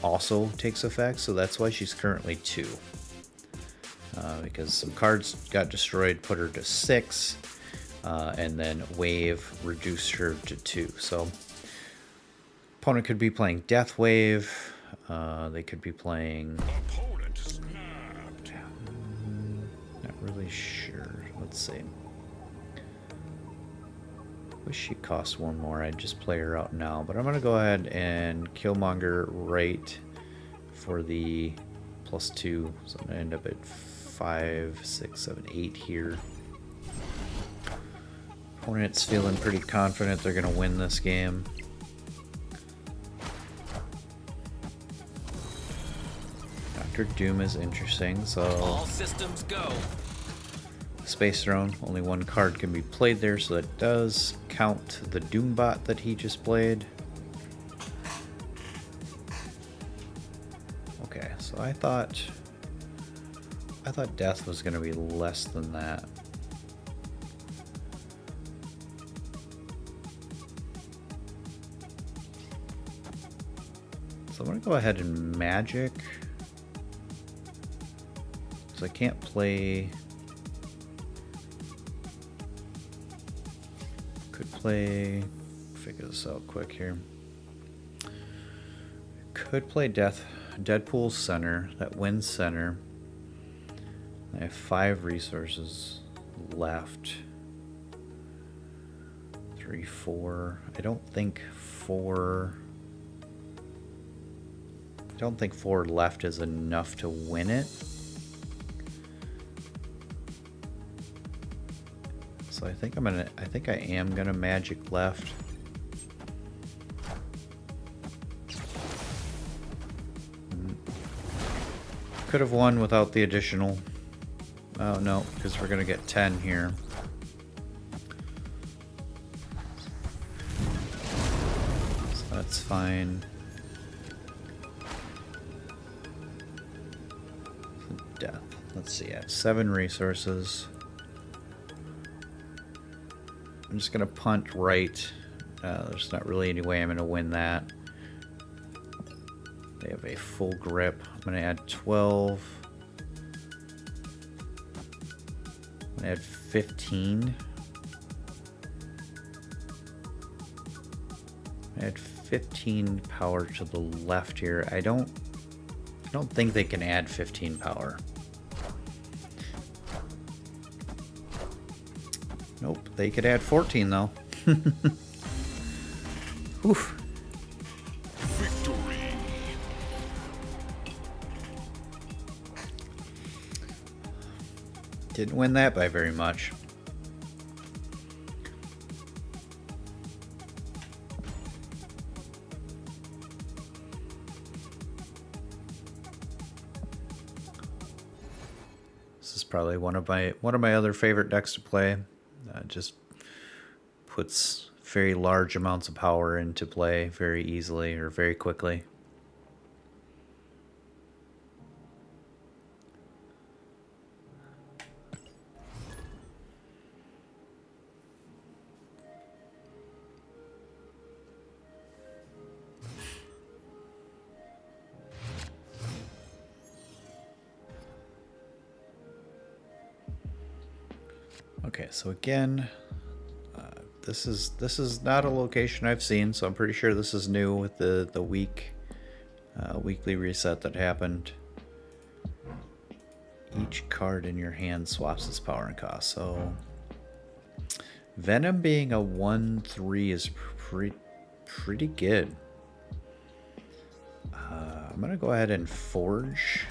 also takes effect, so that's why she's currently 2. Because some cards got destroyed, put her to 6, and then Wave reduced her to 2. So opponent could be playing Death Wave, they could be playing... really sure. Let's see. Wish she cost 1 more. I'd just play her out now. But I'm going to go ahead and Killmonger right for the +2. So I'm going to end up at 5, 6, 7, 8 here. Opponent's feeling pretty confident they're going to win this game. Dr. Doom is interesting, so... All systems go. Space Throne, only 1 card can be played there, so that does count the Doombot that he just played. Okay, so I thought Death was going to be less than that. So I'm going to go ahead and Magic. So I can't play... Could play... Figure this out quick here. Could play Deadpool center. That wins center. I have 5 resources left. 3, 4. I don't think 4 left is enough to win it. So I think I am gonna Magic left. Could have won without the additional. Oh no, because we're gonna get 10 here. So that's fine. Death. Let's see, I have 7 resources. I'm just gonna punt right. There's not really any way I'm gonna win that. They have a full grip. I'm gonna add 12. I'm gonna add 15. Add 15 power to the left here. I don't think they can add 15 power. Nope, they could add 14 though. Oof. Victory. Didn't win that by very much. This is probably one of my other favorite decks to play. Just puts very large amounts of power into play very easily or very quickly. Okay, so again, this is not a location I've seen, so I'm pretty sure this is new with the weekly reset that happened. Each card in your hand swaps its power and cost. So Venom being a 1/3 is pretty good. I'm gonna go ahead and Forge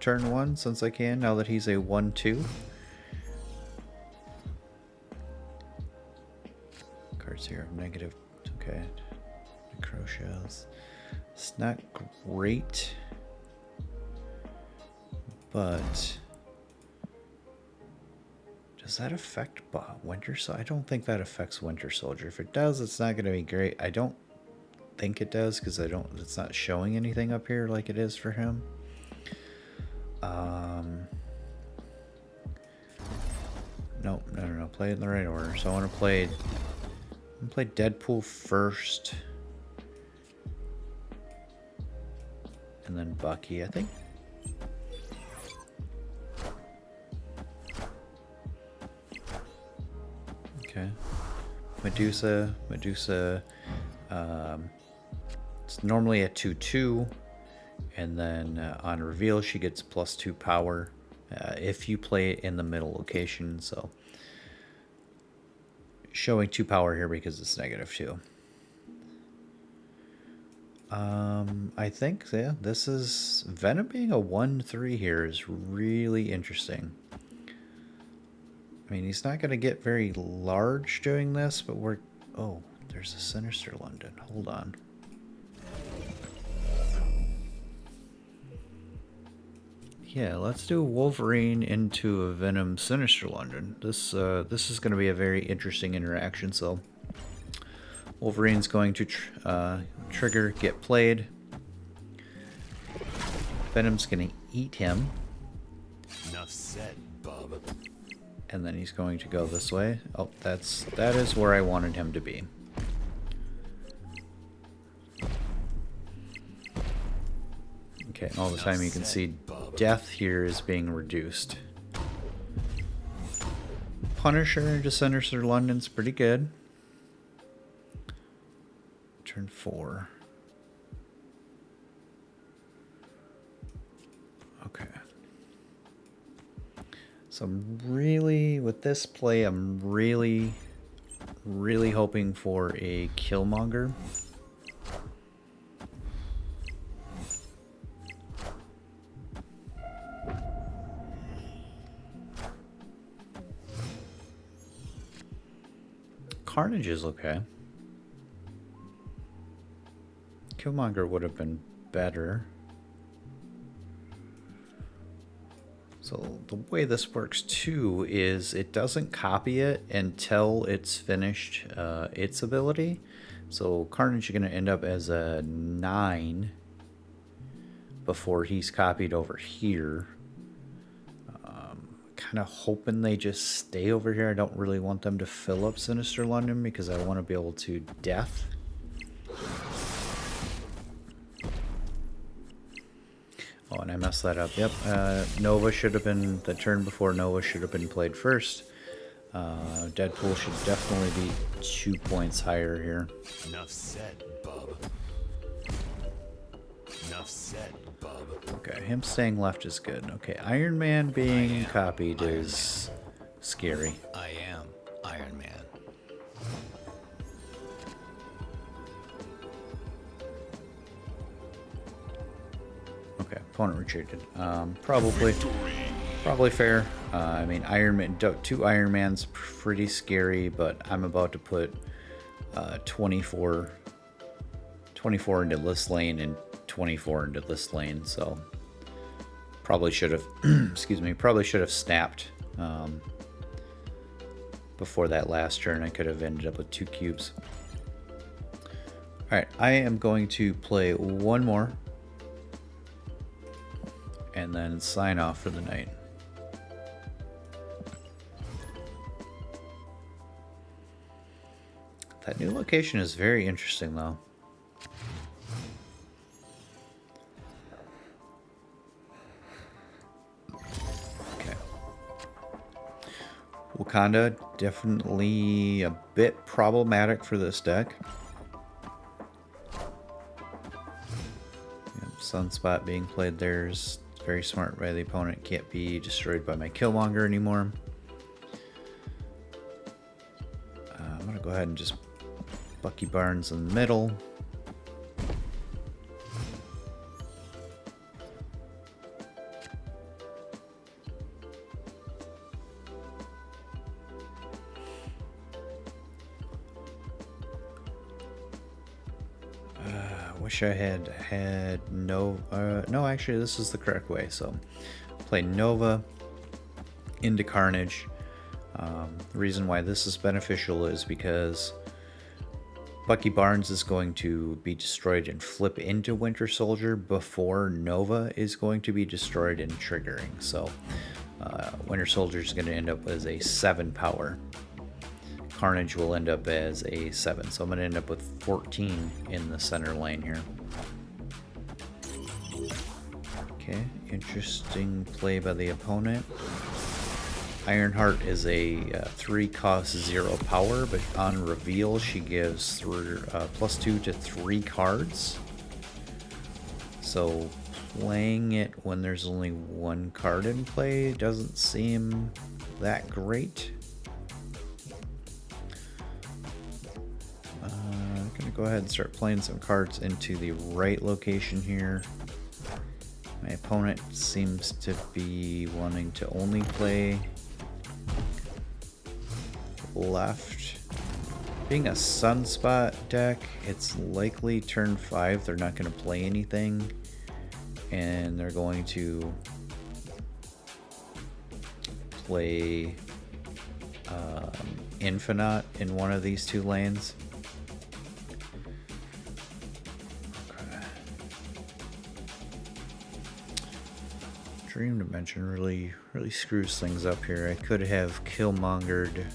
turn 1 since I can, now that he's a 1/2. cards here. Negative. Okay. Necro shells. It's not great, but does that affect Winter Soldier? I don't think that affects Winter Soldier. If it does, it's not going to be great. I don't think it does because it's not showing anything up here like it is for him. Nope, no. Play it in the right order. So I want to play Deadpool first. And then Bucky, I think. Okay. Medusa. It's normally a 2/2, and then on reveal she gets +2 power if you play it in the middle location. So showing 2 power here because it's -2. I think, yeah, this is Venom being a 1/3 here is really interesting. I mean, he's not going to get very large doing this, but oh, there's a Sinister London. Hold on. Yeah, let's do Wolverine into a Venom Sinister London. This is going to be a very interesting interaction. So Wolverine's going to trigger, get played. Venom's going to eat him. Enough said, bub. And then he's going to go this way. Oh, that is where I wanted him to be. Okay, all the time you can see death here is being reduced. Punisher into Sinister London's pretty good. Turn 4. Okay. So I'm really, with this play, I'm really hoping for a Killmonger. Carnage is okay. Killmonger would have been better. So the way this works too is it doesn't copy it until it's finished its ability. So Carnage is going to end up as a 9 before he's copied over here. Kind of hoping they just stay over here. I don't really want them to fill up Sinister London because I want to be able to death. Oh, and I messed that up. Yep, Nova should have been, the turn before Nova should have been played first. Deadpool should definitely be 2 points higher here. Enough said, bub. Enough said, bub. Okay, him staying left is good. Okay, Iron Man being copied is scary. I am Iron Man. Okay, opponent retreated. Probably fair. I mean, Iron Man, 2 Iron Man's pretty scary, but I'm about to put 24 into this lane and 24 into this lane, so probably should have excuse me, probably should have snapped before that last turn. I could have ended up with 2 cubes. Alright, I am going to play one more and then sign off for the night. That new location is very interesting though. Wakanda, definitely a bit problematic for this deck. Sunspot being played there is very smart by the opponent. Can't be destroyed by my Killmonger anymore. I'm going to go ahead and just Bucky Barnes in the middle. wish I had no. No, actually, this is the correct way. So, play Nova into Carnage. The reason why this is beneficial is because Bucky Barnes is going to be destroyed and flip into Winter Soldier before Nova is going to be destroyed and triggering. So, Winter Soldier is going to end up as a 7 power. Carnage will end up as a 7. So I'm going to end up with 14 in the center lane here. Okay, interesting play by the opponent. Ironheart is a 3 cost 0 power, but on reveal she gives +2 to 3 cards. So playing it when there's only 1 card in play doesn't seem that great. I'm going to go ahead and start playing some cards into the right location here. My opponent seems to be wanting to only play left. Being a Sunspot deck, it's likely turn 5 they're not going to play anything, and they're going to play Infinite in one of these 2 lanes. Dream Dimension really screws things up here. I could have Killmongered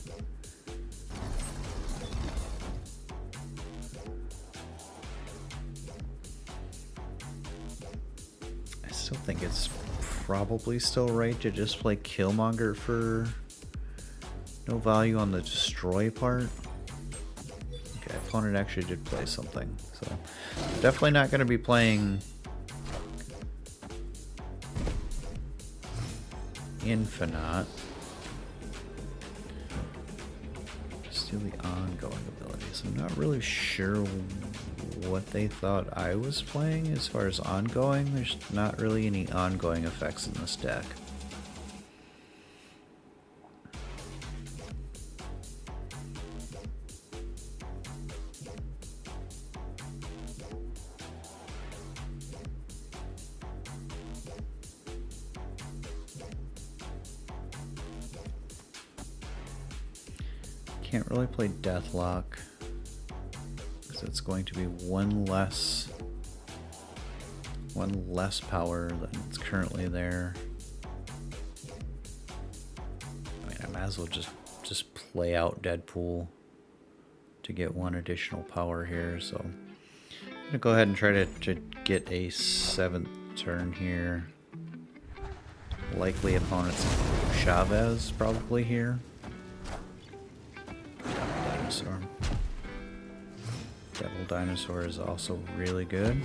I still think it's probably still right to just play Killmonger for no value on the destroy part. Okay, opponent actually did play something, so definitely not going to be playing Infinite. Steal the ongoing abilities. I'm not really sure what they thought I was playing as far as ongoing. There's not really any ongoing effects in this deck. Can't really play Deathlock because it's going to be one less power than it's currently there. I mean, I might as well just play out Deadpool to get 1 additional power here. So I'm gonna go ahead and try to get a 7th turn here. Likely opponent's Chavez probably here. Dinosaur. Devil Dinosaur is also really good.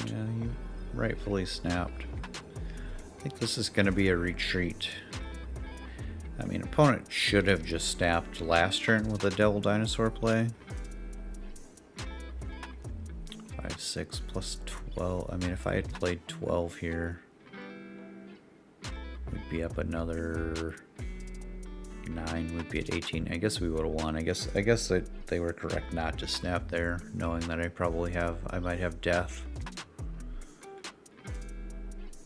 Yeah, you rightfully snapped. I think this is going to be a retreat. I mean, opponent should have just snapped last turn with a Devil Dinosaur play. 5, 6 plus 12. I mean, if I had played 12 here, we'd be up another 9. Would be at 18. I guess we would have won. I guess that they were correct not to snap there, knowing that I might have death.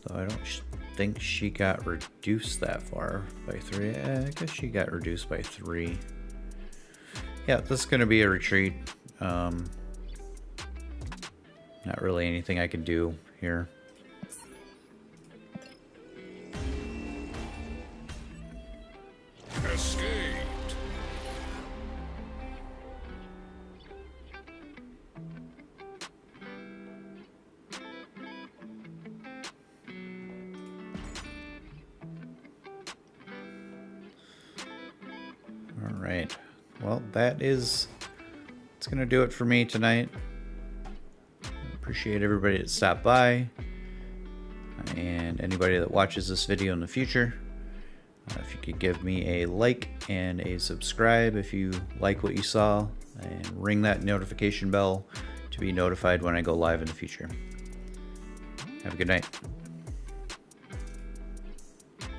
Though I don't think she got reduced that far by 3. I guess she got reduced by 3. Yeah, this is going to be a retreat. Not really anything I can do here. Escaped. Alright, well it's gonna do it for me tonight. Appreciate everybody that stopped by and anybody that watches this video in the future. If you could give me a like and a subscribe if you like what you saw, and ring that notification bell to be notified when I go live in the future. Have a good night.